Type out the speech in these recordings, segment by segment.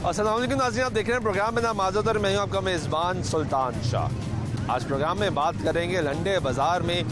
अस्सलाम वालेकुम नाज़रीन, आप देख रहे हैं प्रोग्राम में नाम आज़ाद और मैं हूं आपका मेज़बान सुल्तान शाह। आज प्रोग्राम में बात करेंगे लंडे बाज़ार में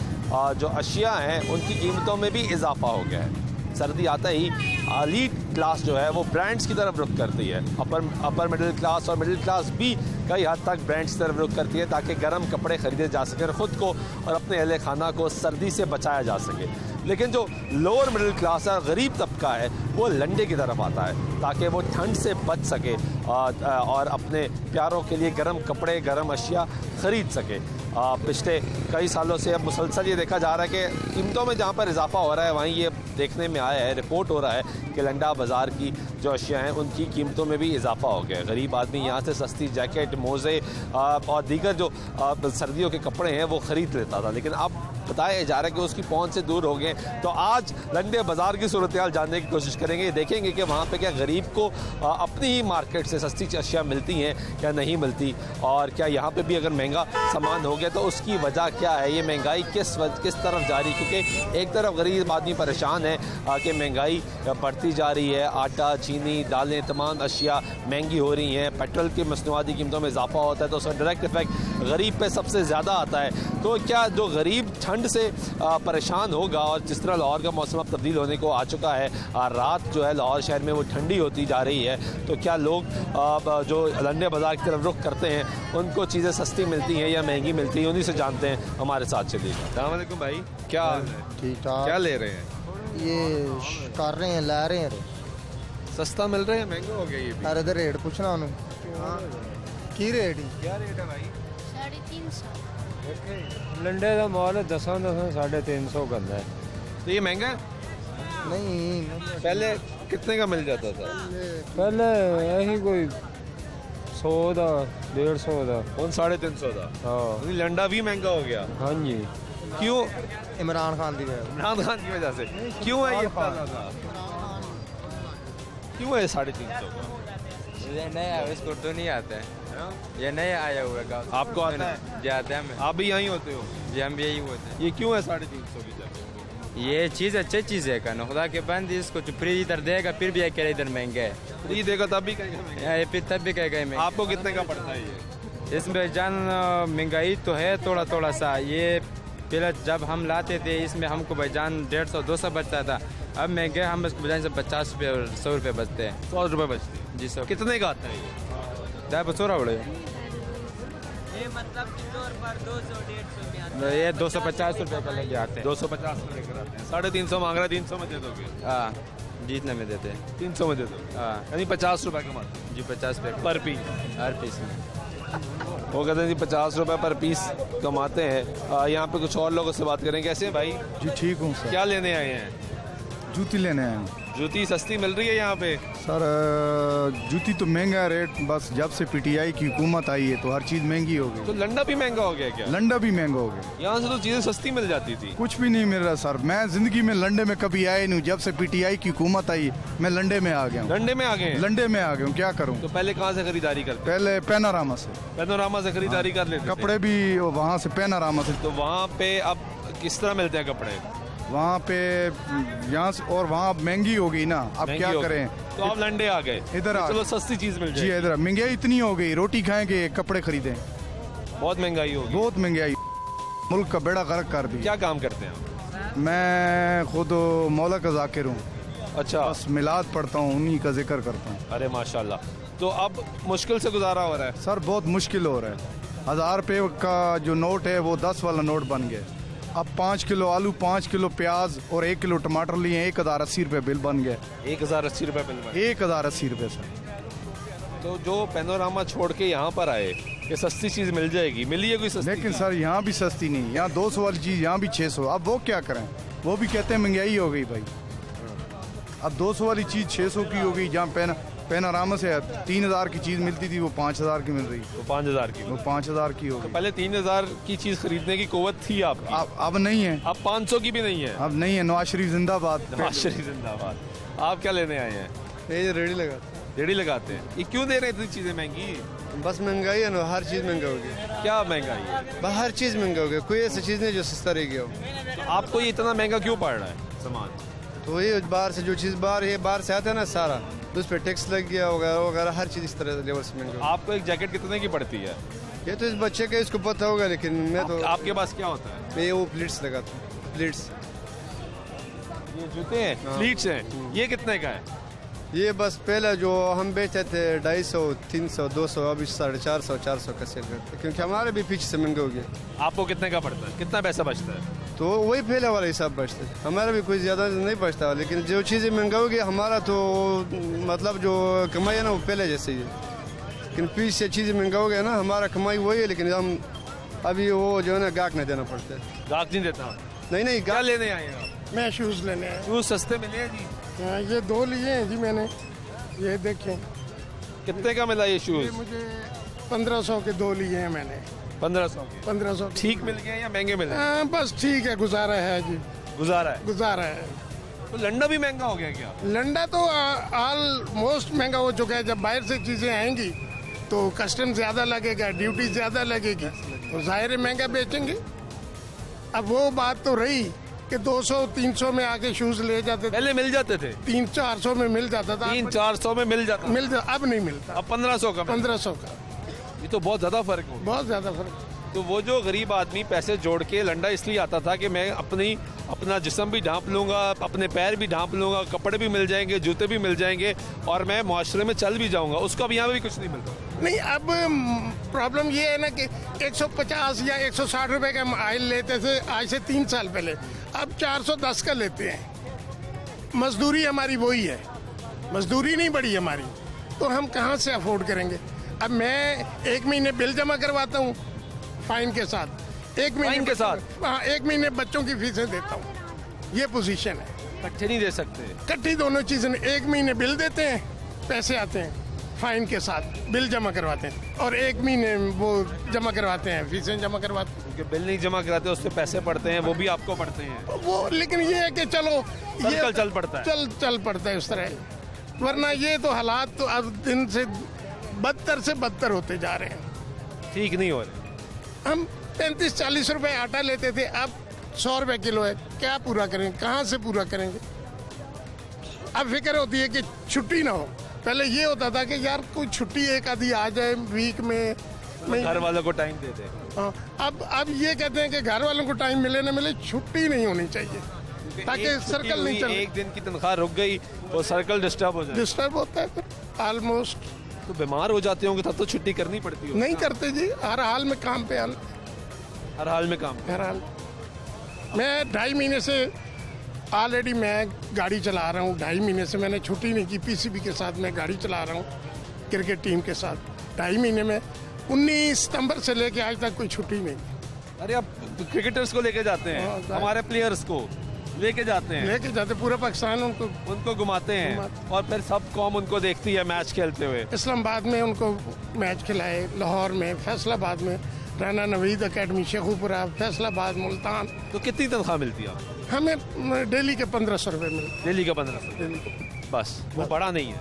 जो अशिया हैं उनकी कीमतों में भी इजाफा हो गया है। सर्दी आता ही एलीट क्लास जो है वो ब्रांड्स की तरफ रुख करती है। अपर मिडिल क्लास और मिडिल क्लास भी कई हद तक ब्रांड्स की तरफ रुख करती है ताकि गर्म कपड़े ख़रीदे जा सकें और ख़ुद को और अपने अहले खाना को सर्दी से बचाया जा सके। लेकिन जो लोअर मिडिल क्लास है, गरीब तबका है, वो लंडे की तरफ आता है ताकि वो ठंड से बच सके और अपने प्यारों के लिए गर्म कपड़े, गर्म अशिया ख़रीद सके। पिछले कई सालों से अब मुसलसल ये देखा जा रहा है कि कीमतों में जहाँ पर इजाफा हो रहा है वहीं ये देखने में आया है, रिपोर्ट हो रहा है कि लंडा बाज़ार की जो अशिया हैं उनकी कीमतों में भी इजाफा हो गया है। गरीब आदमी यहाँ से सस्ती जैकेट, मोज़े और दीगर जो सर्दियों के कपड़े हैं वो ख़रीद लेता था, लेकिन अब बताया जा रहा है कि उसकी पहुंच से दूर हो गए। तो आज लंडे बाज़ार की सूरत हाल जानने की कोशिश करेंगे, देखेंगे कि वहाँ पे क्या गरीब को अपनी ही मार्केट से सस्ती अशिया मिलती हैं या नहीं मिलती, और क्या यहाँ पे भी अगर महंगा सामान हो गया तो उसकी वजह क्या है, ये महंगाई किस तरफ जा रही है। क्योंकि एक तरफ गरीब आदमी परेशान है कि महंगाई बढ़ती जा रही है, आटा, चीनी, दालें, तमाम अशिया महंगी हो रही हैं, पेट्रोल की मसनूआती कीमतों में इजाफा होता है तो उसका डायरेक्ट इफेक्ट गरीब पे सबसे ज़्यादा आता है। तो क्या जो गरीब ठंड से परेशान होगा, और जिस तरह लाहौर का मौसम अब तब्दील होने को आ चुका है, रात जो है लाहौर शहर में वो ठंडी होती जा रही है, तो क्या लोग जो लंडे बाज़ार की तरफ रुख करते हैं उनको चीज़ें सस्ती मिलती हैं या महंगी मिलती हैं, उन्हीं से जानते हैं। हमारे साथ चलिए। अस्सलाम वालेकुम भाई, क्या हाल है? ठीक ठाक। क्या ले रहे हैं? ये कर रहे हैं, ला रहे हैं। सस्ता मिल रहा है, महंगा हो गया ये भी? अरे इधर रेट पूछना उन्हें। की रेट ही? क्या रेट है भाई? 350। लंडे का माल है 350 करना है। तो ये महंगा है? नहीं, पहले कितने का मिल जाता था? पहले यही कोई 100 का 150 का। कौन 350 था? हाँ लंडा भी महंगा हो गया? हाँ जी। क्यों? इमरान खान दी वजह। इमरान खान की वजह से क्यों है ये इतना ज़्यादा? क्यों है 350 का? ये नया है, इसको तो नहीं आता है। ये नया आया हुआ है। आपको आता है? जी आता है हमें। आप भी यहीं होते हो? जी हम भी यही होते हैं। ये क्यों है 350 की जगह? ये चीज़ अच्छी चीज़ है कहना, खुदा के बंद इसको फ्री इधर देगा फिर भी अकेले इधर महंगे है। फ्री देगा तब भी कहेगा महंगा? ये फिर तब भी कहेगा महंगा। आपको कितने का पड़ता है ये? इसमें जान महंगाई तो है थोड़ा थोड़ा सा। ये पहले जब हम लाते थे इसमें हमको भाईजान 150-200 बचता था, अब महंगे हम इसको भाईजान से 50 रुपये और 100 रुपये बचते हैं। 100 रुपये बचते हैं? जी सर। कितने का आता है ये? 10 उड़े ये मतलब कि तौर पर 200-150 ये 250 रुपये का लेके आते हैं। 250 का लेकर आते हैं। 350 मांग रहा है, 300 में दे दोगे? हाँ जीतने में देते हैं। 300 में दे दोगे? हाँ यानी 50 रुपये कमाते जी 50 रुपये पर पीस? हर पीस में। वो कहते हैं जी 50 रुपये पर पीस कमाते हैं। यहाँ पे कुछ और लोगों से बात करें। कैसे हैं भाई? जी ठीक हूँ सर। क्या लेने आए हैं? जूती लेने आए हैं जूती सस्ती मिल रही है यहाँ पे? सर। जूती तो महंगा है रेट, बस जब से पीटीआई की हुकूमत आई है तो हर चीज़ महंगी हो तो गई। लंडा भी महंगा हो गया क्या? लंडा भी महंगा हो गया। यहाँ से तो चीजें सस्ती मिल जाती थी। कुछ भी नहीं मिल रहा सर। मैं जिंदगी में लंडे में कभी आया नहीं, जब से पीटीआई की हुकूमत आई मैं लंडे में आ गया हूँ। लंडे में आ गए हैं? लंडे में आ गया हूँ, क्या करूँ। तो पहले कहाँ से खरीदारी करते? पहले पैनारामा से। पैनोरामा से खरीदारी कर लेते थे? कपड़े भी वहाँ से पैनारामा से। तो वहाँ पे अब किस तरह मिलते हैं कपड़े? वहाँ पे यहाँ से, और वहाँ महंगी हो गई ना, अब महंगी क्या हो गई। करें। तो आप लंडे आ गए? इधर आ चलो गए। सस्ती चीज मिल जी जाए। इधर महंगाई इतनी हो गई, रोटी खाएंगे कपड़े खरीदें, बहुत महंगाई होगी। बहुत महंगाई, मुल्क का बेड़ा गर्क कर दिया। क्या काम करते हैं आप? मैं खुद मौला का जाकिर हूँ, अच्छा। बस मिलाद पढ़ता हूँ, उन्हीं का जिक्र करता हूँ। अरे माशाल्लाह। तो अब मुश्किल से गुजारा हो रहा है? सर बहुत मुश्किल हो रहा है। 1000 रुपये का जो नोट है वो 10 वाला नोट बन गया। अब 5 किलो आलू, 5 किलो प्याज और 1 किलो टमाटर लिए 1080 रुपये बिल बन गया। 1080 रुपये बिल बने? 1080 रुपये सर। तो जो पैनोरामा छोड़ के यहाँ पर आए कि सस्ती चीज मिल जाएगी, मिली है कोई सस्ती? लेकिन सर यहाँ भी सस्ती नहीं, यहाँ 200 वाली चीज़ यहाँ भी 600। अब वो क्या करें, वो भी कहते हैं महंगाई हो गई भाई। अब 200 वाली चीज़ 600 की हो गई, जहाँ पैनारामा से 3000 की चीज़ मिलती थी वो 5000 की मिल रही। तो 5000 की? वो 5000 की हो गई। पहले 3000 की चीज खरीदने की कुव्वत थी आपकी? अब नहीं है। अब 500 की भी नहीं है? अब नहीं है। नवाज शरीफ जिंदाबाद। नवाज शरीफ जिंदाबाद। आप क्या लेने आए हैं? ये रेडी लगा। रेडी लगाते हैं? ये क्यों दे रहे हैं इतनी चीजें महंगी? बस महंगाई है ना, हर चीज़ महंगा हो गई। क्या महंगाई है? बस हर चीज़ महंगा हो गया, कोई ऐसी चीज़ नहीं जो सस्ता रह गया हो। तो आपको ये इतना महंगा क्यों पड़ रहा है सामान? तो ये बाहर से जो चीज़ बाहर से आता है ना सारा, तो उस पर टैक्स लग गया वगैरह वगैरह, हर चीज़ इस तरह लेवल से महंगी। आपको एक जैकेट कितने की पड़ती है? ये तो इस बच्चे का इसको पता होगा, लेकिन मैं तो आपके पास क्या होता है? मैं वो प्लीट्स लगाता हूँ, प्लीट्स। ये जूते हैं, फ्लीट्स हैं, ये कितने का है? ये बस पहले जो हम बेचते थे 250, 300, 200, अभी 450, 400 का सेल करते, क्योंकि हमारे भी पीछे से महंगे हो गए। आपको कितने का पड़ता है? कितना पैसा बचता है? तो वही पहले वाला हिसाब बचता है, हमारा भी कुछ ज़्यादा नहीं बचता, लेकिन जो चीज़ें महंगा होगी हमारा तो मतलब जो कमाई है ना वो पहले जैसे ही है, लेकिन पीछे से चीज़ें महंगा हो गया ना, हमारा कमाई वही है, लेकिन हम अभी वो जो है ना गाहक नहीं देना पड़ता है। गाहक नहीं देता? नहीं क्या लेने आए हैं आप? मैं शूज़ लेने आया। शूज सस्ते मिले हैं जी? हाँ, ये 2 लिए हैं जी मैंने, ये देखें। कितने का मिला ये शूज? ये मुझे 1500 के 2 लिए हैं मैंने। 1500 के? 1500 ठीक मिल गए या महंगे मिले? बस ठीक है, गुजारा है जी, गुजारा है। गुजारा है। तो लंडा भी महंगा हो गया क्या? लंडा तो ऑलमोस्ट महंगा हो चुका है। जब बाहर से चीज़ें आएंगी तो कस्टम ज़्यादा लगेगा, ड्यूटी ज़्यादा लगेगी, तो जाहिर है महंगा बेचेंगे। अब वो बात तो रही कि 200-300 में आके शूज़ ले जाते थे, पहले मिल जाते थे 300-400 में मिल जाता था, 300-400 में मिल जाता, अब नहीं मिलता, अब 1500 का 1500 का। ये तो बहुत ज्यादा फर्क हो गया। बहुत ज़्यादा फर्क। तो वो जो गरीब आदमी पैसे जोड़ के लंडा इसलिए आता था कि मैं अपना जिस्म भी ढांप लूंगा, अपने पैर भी ढांप लूंगा, कपड़े भी मिल जाएंगे, जूते भी मिल जाएंगे और मैं मुआशरे में चल भी जाऊंगा, उसको अब यहाँ पे भी कुछ नहीं मिलता। नहीं, अब प्रॉब्लम ये है ना कि 150 या 160 रुपए का हम ऑयल लेते थे आज से 3 साल पहले, अब 410 का लेते हैं। मजदूरी हमारी वही है, मजदूरी नहीं बढ़ी हमारी, तो हम कहाँ से अफोर्ड करेंगे। अब मैं 1 महीने बिल जमा करवाता हूँ फाइन के साथ, 1 महीने फाइन के साथ? हाँ, 1 महीने बच्चों की फीसें देता हूँ, ये पोजीशन है। इकट्ठे नहीं दे सकते? इकट्ठी दोनों चीजें, 1 महीने बिल देते हैं, पैसे आते हैं फाइन के साथ, बिल जमा करवाते हैं, और 1 महीने वो जमा करवाते हैं, फीसें जमा करवाते हैं। क्योंकि बिल नहीं जमा कराते उससे पैसे पड़ते हैं, वो भी आपको पड़ते हैं। वो लेकिन ये है कि चलो सर्कल चल पड़ता है। चल पड़ता है उस तरह, वरना ये तो हालात तो अब दिन से बदतर से बदतर होते जा रहे हैं। ठीक नहीं हो रहे। हम 35-40 रुपए आटा लेते थे, अब 100 रुपए किलो है, क्या पूरा करेंगे, कहाँ से पूरा करेंगे। अब फिक्र होती है कि छुट्टी ना हो, पहले ये होता था कि यार कोई छुट्टी एक आधी आ जाए वीक में, घर वालों को टाइम दे दे। हाँ, अब ये कहते हैं कि घर वालों को टाइम मिले ना मिले, छुट्टी नहीं होनी चाहिए ताकि सर्कल नहीं चले। एक दिन की तनख्वाह रुक गई वो सर्कल डिस्टर्ब हो जाए। डिस्टर्ब होता है फिर ऑलमोस्ट। तो बीमार हो जाते होंगे तब तो छुट्टी करनी पड़ती है। नहीं करते जी, हर हाल में काम पे हर हाल में काम। हर हाल। मैं 2.5 महीने से ऑलरेडी मैं गाड़ी चला रहा हूँ, 2.5 महीने से मैंने छुट्टी नहीं की। पीसीबी के साथ मैं गाड़ी चला रहा हूँ क्रिकेट टीम के साथ, 2.5 महीने में 19 सितंबर से लेके आज तक कोई छुट्टी नहीं। अरे आप क्रिकेटर्स को लेके जाते हैं, हाँ, हमारे प्लेयर्स को लेके जाते हैं, लेके जाते पूरा पाकिस्तान उनको घुमाते हैं और फिर सब कौम उनको देखती है मैच खेलते हुए। इस्लामाबाद में उनको मैच खिलाए, लाहौर में, फैसलाबाद में, राना नवीद अकेडमी, शेखुपुरा, फैसलाबाद, मुल्तान। तो कितनी तनख्वाह मिलती है? हमें डेली के 1500 रुपये मिलते। डेली का 1500 बस, वो बड़ा नहीं है।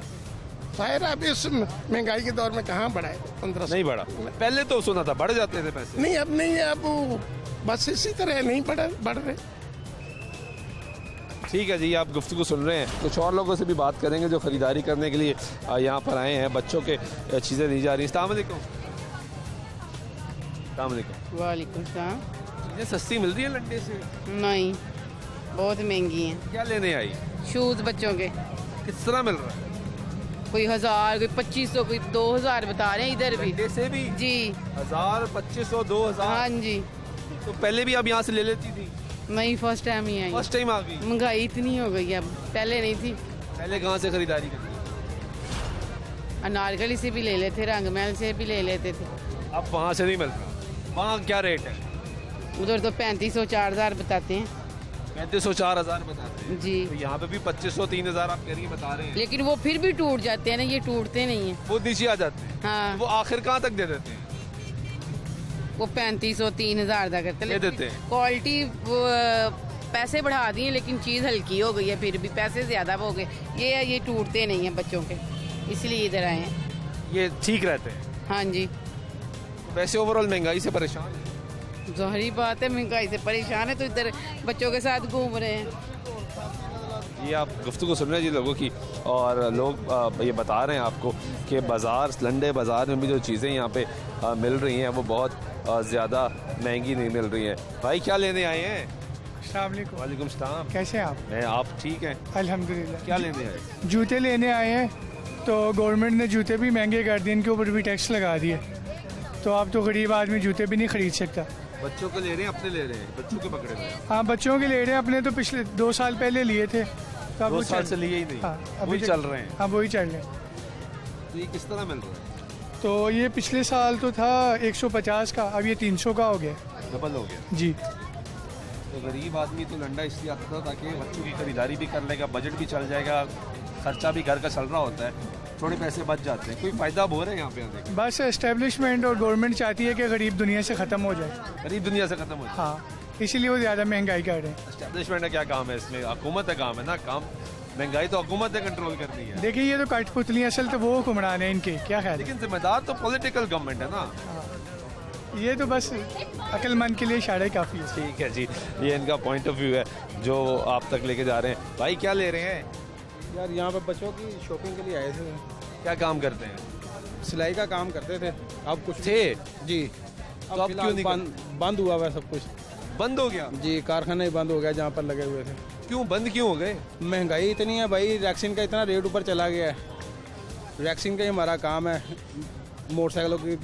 शायद अब इस महंगाई के दौर में कहाँ बढ़ाए 1500? नहीं बढ़ा, पहले तो सुना था बढ़ जाते थे पैसे। नहीं, अब नहीं है, अब बस इसी तरह नहीं बढ़ रहे। ठीक है जी, आप गुफ्तगू सुन रहे हैं। कुछ और लोगों से भी बात करेंगे जो ख़रीदारी करने के लिए यहाँ पर आए हैं। बच्चों के चीज़ें दी जा रही हैं। अस्सलाम वालेकुम। अस्सलाम वालेकुम। वालेकुम सलाम। चीज़ें सस्ती मिल रही है लंडे से? नहीं, बहुत महंगी हैं। क्या लेने आई? शूज़ बच्चों के। किस तरह मिल रहा है? कोई 1000, कोई 2500, कोई 2000 बता रहे हैं इधर भी। लंडे से भी जी 1000, 2500, 2000? हाँ जी। तो पहले भी आप यहाँ से ले लेती थी? नहीं, फर्स्ट टाइम ही आई। फर्स्ट टाइम आ गई? महंगाई इतनी हो गई है, अब पहले नहीं थी। पहले कहाँ से खरीदारी करती? अनारकली से भी ले लेते, रंगमहल से भी ले लेते थे। अब वहाँ से नहीं मिलता। वहाँ क्या रेट है? उधर तो 3500-4000 बताते हैं। 3500-4000 बताते हैं जी। तो यहाँ पे भी 2500-3000 आप कह रही बता रहे हैं। लेकिन वो फिर भी टूट जाते हैं ना, ये टूटते नहीं है। वो नीचे आ जाते हैं। हाँ, वो आखिर कहाँ तक दे देते हैं? वो 3500-3000 तक करते दे देते हैं। क्वालिटी पैसे बढ़ा दिए, लेकिन चीज़ हल्की हो गई है, फिर भी पैसे ज़्यादा हो गए। ये टूटते नहीं हैं बच्चों के, इसलिए इधर आए हैं। ये ठीक रहते हैं। हाँ जी। वैसे ओवरऑल महंगाई से परेशान है। ज़ाहिरी बात है, महंगाई से परेशान है तो इधर बच्चों के साथ घूम रहे हैं। ये आप गुफ्तगू सुन रहे हैं जी लोगों की, और लोग ये बता रहे हैं आपको कि बाज़ार, लंडे बाज़ार में भी जो चीज़ें यहाँ पे मिल रही हैं वो बहुत ज़्यादा महंगी नहीं मिल रही हैं। भाई क्या लेने आए हैं? अस्सलामुअलैकुम। वालेकुम सलाम। कैसे हैं आप? मैं, आप ठीक हैं? अल्हम्दुलिल्लाह। क्या लेने आए? जूते लेने आए हैं, तो गवर्नमेंट ने जूते भी महंगे कर दिए, इनके ऊपर भी टैक्स लगा दिए, तो अब तो गरीब आदमी जूते भी नहीं खरीद सकता। बच्चों के ले रहे हैं, अपने ले रहे हैं? बच्चों के पकड़े हुए हैं। हाँ, बच्चों के ले रहे हैं, अपने तो पिछले 2 साल पहले लिए थे, तो अब 2 वो साल से लिए ही नहीं। हाँ, वही चल रहे हैं। हाँ, वही चल रहे हैं। तो ये किस तरह मिल रहा है? तो ये पिछले साल तो था 150 का, अब ये 300 का हो गया। डबल हो गया जी। तो गरीब आदमी तो लंडा इसलिए आता था ताकि बच्चों की खरीदारी भी कर लेगा, बजट भी चल जाएगा, खर्चा भी घर का चल रहा होता है, थोड़े पैसे बच जाते हैं। कोई फायदा हो रहा है यहाँ पे आने का? बस एस्टेब्लिशमेंट और गवर्नमेंट चाहती है कि गरीब दुनिया से ख़त्म हो जाए। गरीब दुनिया से खत्म हो जाए। हाँ, इसीलिए वो ज़्यादा महंगाई कर रहे हैं। एस्टेब्लिशमेंट का क्या काम है इसमें? हुकूमत का काम है ना, काम महंगाई तो हुकूमत ने कंट्रोल करनी है। देखिए, ये तो कठपुतली, असल तो वो हुक्मरान है इनके, क्या ख्याल है? लेकिन जिम्मेदार तो पॉलिटिकल गवर्नमेंट है ना। ये तो बस अक्लमंद के लिए इशारा ही काफ़ी है। ठीक है जी, ये इनका पॉइंट ऑफ व्यू है जो आप तक लेके जा रहे हैं। भाई क्या ले रहे हैं? यार यहाँ पर बच्चों की शॉपिंग के लिए आए थे। क्या काम करते हैं? सिलाई का काम करते थे। अब कुछ थे जी, तो अब क्यों नहीं बंद हुआ हुआ सब कुछ? बंद हो गया जी, कारखाना ही बंद हो गया जहाँ पर लगे हुए थे। क्यों बंद क्यों हो गए? महंगाई इतनी है भाई, रैक्सिन का इतना रेट ऊपर चला गया है। रैक्सिन का ही हमारा काम है, मोटरसाइकिलों की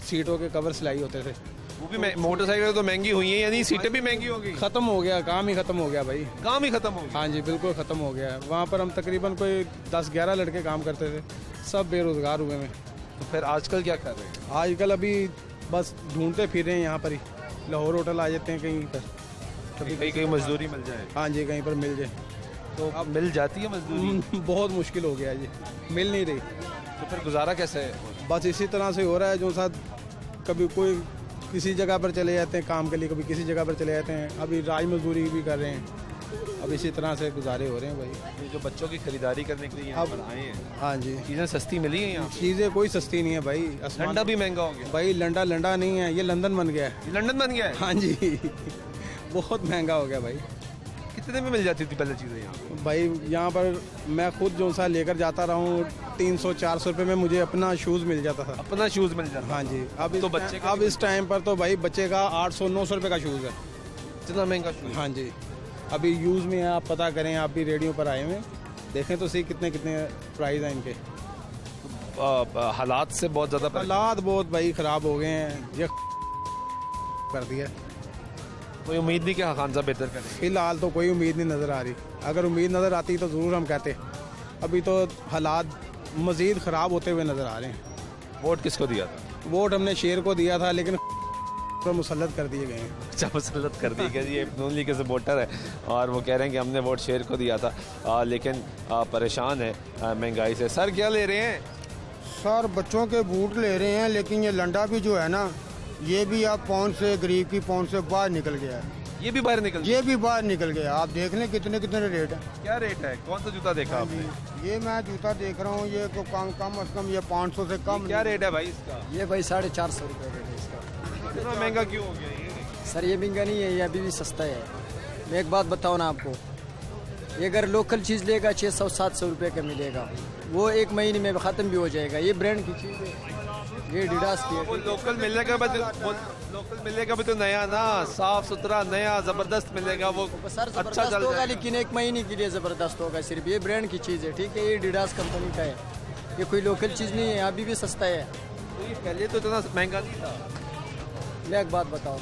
सीटों के कवर सिलाई होते थे। वो भी मोटरसाइकिल तो महंगी हुई है, यानी सीटें भी महंगी हो गई। खत्म हो गया, काम ही खत्म हो गया भाई। काम ही खत्म हो गया। हाँ जी, बिल्कुल खत्म हो गया है। वहाँ पर हम तकरीबन कोई 10-11 लड़के काम करते थे, सब बेरोजगार हुए हैं। तो फिर आजकल क्या कर रहे हैं? आजकल अभी बस ढूंढते फिर रहे हैं यहाँ पर ही, लाहौर होटल आ जाते हैं कहीं पर, कभी कहीं मजदूरी मिल जाए। हाँ जी, कहीं पर मिल जाए तो अब मिल जाती है मजदूरी? बहुत मुश्किल हो गया है जी, मिल नहीं रही। तो फिर गुजारा कैसे है? बस इसी तरह से हो रहा है, जो साथ कभी कोई किसी जगह पर चले जाते हैं काम के लिए, कभी किसी जगह पर चले जाते हैं, अभी राज मजदूरी भी कर रहे हैं। अब इसी तरह से गुजारे हो रहे हैं भाई। ये जो बच्चों की खरीदारी करने के लिए यहाँ पर आए हैं, हाँ जी, चीज़ें सस्ती मिली हैं यहाँ? चीज़ें कोई सस्ती नहीं है भाई। लंडा भी महंगा हो गया भाई, लंडा नहीं है, ये लंदन बन गया है। ये लंदन बन गया है? हाँ जी बहुत महंगा हो गया भाई। कितने में मिल जाती थी पहले चीज़ें यहाँ पे? भाई यहाँ पर मैं खुद जो सा लेकर जाता रहा हूँ, 300-400 रुपये में मुझे अपना शूज़ मिल जाता था। अपना शूज़ मिल जाता? हाँ जी। अब तो बच्चे का अब इस टाइम पर तो भाई बच्चे का 800-900 रुपये का शूज़ है। इतना महंगा शूज़? हाँ जी, अभी यूज़ में है, आप पता करें, आप भी रेडियो पर आए हुए देखें तो सही कितने प्राइस हैं इनके। हालात से बहुत ज़्यादा हालात बहुत भाई ख़राब हो गए हैं, ये कर दिया। कोई उम्मीद नहीं कि खान साहब बेहतर करें? फिलहाल तो कोई उम्मीद नहीं नज़र आ रही। अगर उम्मीद नज़र आती तो ज़रूर हम कहते। अभी तो हालात मज़ीद ख़राब होते हुए नज़र आ रहे हैं। वोट किसको दिया था? वोट हमने शेर को दिया था, लेकिन पर मुसल्लत कर दिए गए हैं। अच्छा, मुसल्लत कर दी गई। ये नून लीग के सपोर्टर है और वो कह रहे हैं कि हमने वोट शेर को दिया था, लेकिन परेशान है महंगाई से। सर क्या ले रहे हैं? सर बच्चों के बूट ले रहे हैं, लेकिन ये लंडा भी जो है ना, ये भी आप पौंड से, गरीब की पौंड से बाहर निकल गया है। ये भी बाहर निकल? ये भी बाहर निकल गया। आप देख लें कितने कितने रेट है। क्या रेट है? कौन सा जूता देखा आपने? ये मैं जूता देख रहा हूँ, ये तो कम से कम ये 500 से कम। क्या रेट है भाई इसका? ये भाई 450 रुपये रेट है इसका। इतना महंगा क्यों हो गया ये? सर ये महंगा नहीं है, ये अभी भी सस्ता है। मैं एक बात बताऊँ ना आपको, ये अगर लोकल चीज़ लेगा 600-700 रुपये का मिलेगा, वो 1 महीने में ख़त्म भी हो जाएगा। ये ब्रांड की चीज़ है, ये एडिडास की है। वो लोकल मिलेगा भी तो नया ना, साफ सुथरा नया ज़बरदस्त मिलेगा। वो सर अच्छा चल होगा, जाएगा। लेकिन 1 महीने के लिए ज़बरदस्त होगा सिर्फ। ये ब्रांड की चीज़ है, ठीक है, ये एडिडास कंपनी का है, ये कोई लोकल चीज़ नहीं है, अभी भी सस्ता है। तो ये पहले तो इतना महंगा नहीं था। मैं एक बात बताऊँ,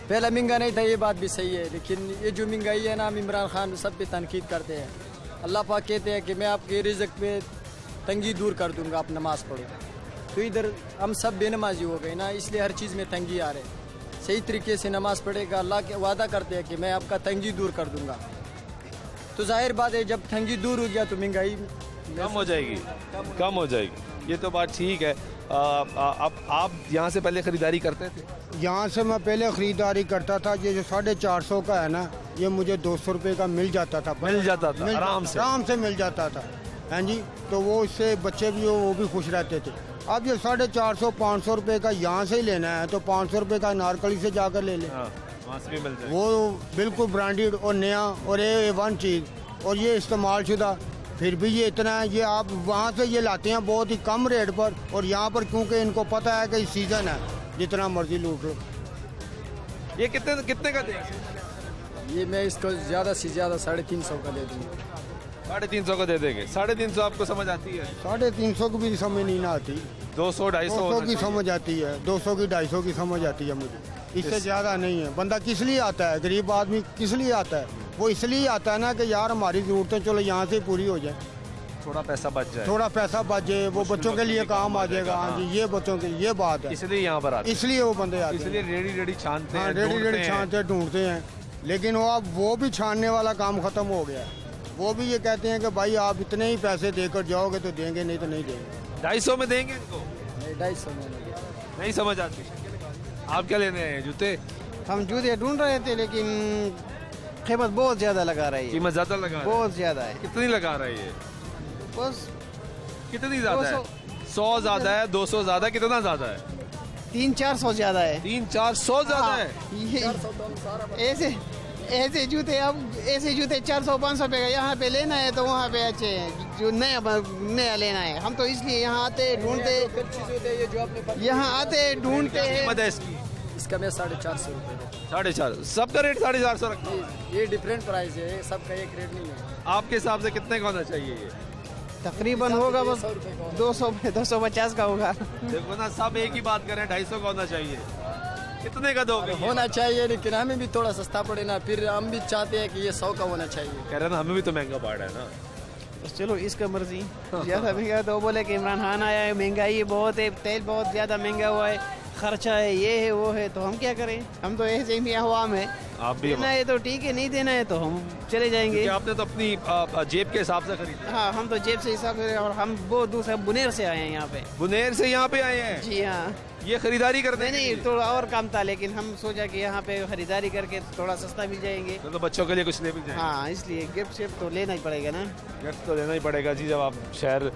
पहला महंगा नहीं था, ये बात भी सही है, लेकिन ये जो महंगाई है ना, हम इमरान खान सब पे तनकीद करते हैं। अल्लाह पाक कहते हैं कि मैं आपके रिज़्क़ पे तंगी दूर कर दूंगा, आप नमाज़ पढ़ो। तो इधर हम सब बेनमाजी हो गए ना, इसलिए हर चीज़ में तंगी आ रहे हैं। सही तरीके से नमाज़ पढ़ेगा, अल्लाह के वादा करते हैं कि मैं आपका तंगी दूर कर दूंगा। तो जाहिर बात है, जब तंगी दूर हो गया तो महंगाई कम हो जाएगी, कम हो जाएगी। ये तो बात ठीक है। अब आप यहाँ से पहले ख़रीदारी करते थे? यहाँ से मैं पहले ख़रीदारी करता था। ये जो 450 का है ना, ये मुझे 200 रुपये का मिल जाता था। मिल जाता था आराम से मिल जाता था। हाँ जी, तो वो इससे बच्चे भी वो भी खुश रहते थे। अब ये 450-500 रुपये का यहाँ से ही लेना है, तो 500 रुपये का नारकली से जाकर ले लें। वहाँ से भी मिल जाएगा। वो बिल्कुल ब्रांडेड और नया और A1 चीज़ और ये इस्तेमाल शुदा, फिर भी ये इतना है। ये आप वहाँ से ये लाते हैं बहुत ही कम रेट पर, और यहाँ पर क्योंकि इनको पता है कि सीज़न है, जितना मर्जी लूट लो। ये कितने का देंगे? ये मैं इसको ज़्यादा से ज़्यादा 350 का दे दूँगा। 350 का दे देंगे। 350 आपको समझ आती है? 350 की भी समझ नहीं ना आती। 200 200 की समझ आती है, 200 की 250 की समझ आती है मुझे, इससे ज़्यादा नहीं है। बंदा किस लिए आता है, गरीब आदमी किस लिए आता है? वो इसलिए आता है ना कि यार हमारी ज़रूरतें चलो यहाँ से पूरी हो जाए, थोड़ा पैसा बच जाए, थोड़ा पैसा बच जाए, वो बच्चों के लिए काम आ जाएगा। हाँ जी, ये बच्चों की ये बात है, इसलिए यहाँ पर आते हैं। इसलिए वो बंदे आते हैं, इसलिए रेडी छानते हैं, रेडी छानते ढूंढते हैं। लेकिन वो अब वो भी छानने वाला काम ख़त्म हो गया है। वो भी ये कहते हैं कि भाई आप इतने ही पैसे देकर जाओगे तो देंगे, नहीं तो नहीं देंगे। 250 में देंगे इनको? नहीं, 250 में नहीं समझ आती। आप क्या लेने आए? जूते? हम जूते ढूंढ रहे थे, लेकिन कीमत बहुत ज़्यादा लगा रही है। कीमत ज़्यादा लगा रहा है? बहुत ज़्यादा है। कितनी लगा रही है? बस कितनी ज़्यादा है? 100 ज़्यादा है, 200 ज़्यादा, कितना ज़्यादा है? 300-400 ज़्यादा है। 300-400 ज़्यादा है? ऐसे जूते, अब ऐसे जूते 400-500 रुपए का यहाँ पे लेना है तो वहाँ पे अच्छे हैं। जो नया लेना है, हम तो इसलिए यहाँ आते ढूंढते, यहाँ आते ढूंढते हैं। इसका मैं 450 रुपये। 450? सबका रेट 450 रखा है? ये डिफरेंट प्राइस है, सबका एक रेट नहीं है। आपके हिसाब से कितने का होना चाहिए ये? तकरीबन होगा बस 200-250 का होगा। देखो ना, सब एक ही बात करें, 250 का होना चाहिए। कितने का दोगे? होना चाहिए, लेकिन हमें भी थोड़ा सस्ता पड़े ना, फिर हम भी चाहते हैं कि ये 100 का होना चाहिए। कह रहे ना, हमें भी तो महंगा पड़ रहा है ना। तो चलो इसका मर्जी। ज़्यादा महंगा तो बोले कि इमरान खान आया है, महंगाई बहुत है, तेल बहुत ज़्यादा महंगा हुआ है, खर्चा है, ये है वो है, तो हम क्या करें? हम तो ऐसे ही आवाम है। आप भी देना है तो ठीक है, नहीं देना है तो हम चले जाएंगे। आपने तो अपनी जेब के हिसाब से खरीदा? हाँ, हम तो जेब से हिसाब से, और हम बहुत दूसरे बुनेर से आए हैं यहाँ पे। बुनेर से यहाँ पे आए हैं? जी हाँ। ये खरीदारी करते? नहीं, थोड़ा और काम था, लेकिन हम सोचा कि यहाँ पे खरीदारी करके थोड़ा सस्ता मिल जाएंगे, तो बच्चों के लिए कुछ ले मिल जाएगा। हाँ, इसलिए गिफ्ट तो लेना ही पड़ेगा ना। गिफ्ट तो लेना ही पड़ेगा जी। जब आप शहर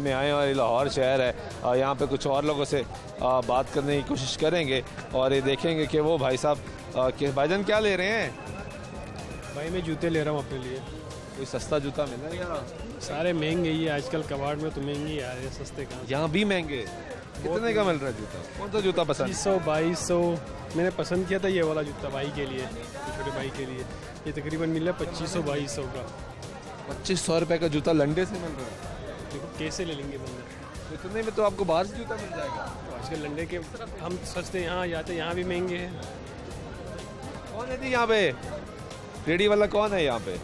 में आए और लाहौर शहर है, यहाँ पे कुछ और लोगों से बात करने की कोशिश करेंगे और ये देखेंगे कि वो भाई साहब के भाईजान क्या ले रहे हैं? भाई मैं जूते ले रहा हूँ अपने लिए। कोई सस्ता जूता मिल रहा है यार? सारे महंगे ही आजकल, कबाड़ में तो महंगे ही आ रहे हैं, सस्ते कहाँ। यहाँ भी महंगे? कितने का मिल रहा है जूता? कौन सा जूता पसंद? 2200 मैंने पसंद किया था ये वाला जूता भाई के लिए, छोटे भाई के लिए। ये तकरीबन मिल रहा है 2500-2200 का। 2500 रुपये का जूता लंडे से मिल रहा है? देखो कैसे ले लेंगे बंदे। इतने में तो आपको बाहर से जूता मिल जाएगा। तो आजकल लंडे के हम सस्ते यहाँ जाते, यहाँ भी महंगे हैं। कौन है जी यहाँ पे? रेडी वाला कौन है यहाँ पे?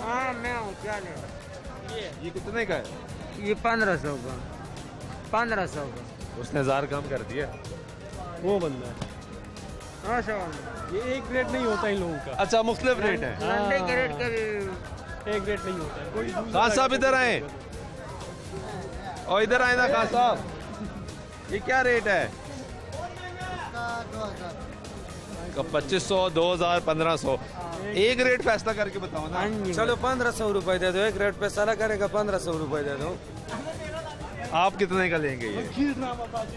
हाँ, मैं हूँ। क्या ले? ये कितने का है? ये 1500 का। 1500 का। उसने 1000 कम कर दिया। वो बंदा है। हाँ, ये एक रेट नहीं होता इन लोगों का। अच्छा, मुख्तलिफ रेट है? लंडे के रेट का भी एक रेट नहीं होता है। कोई खान साहब इधर आए, और इधर आए ना खान साहब। ये क्या रेट है? 2500, 2000, 1500। एक रेट फैसला करके बताओ ना। चलो 1500 रुपए दे दो, एक रेट फैसला करेगा 1500 रुपए दे दो। आप कितने का लेंगे ये?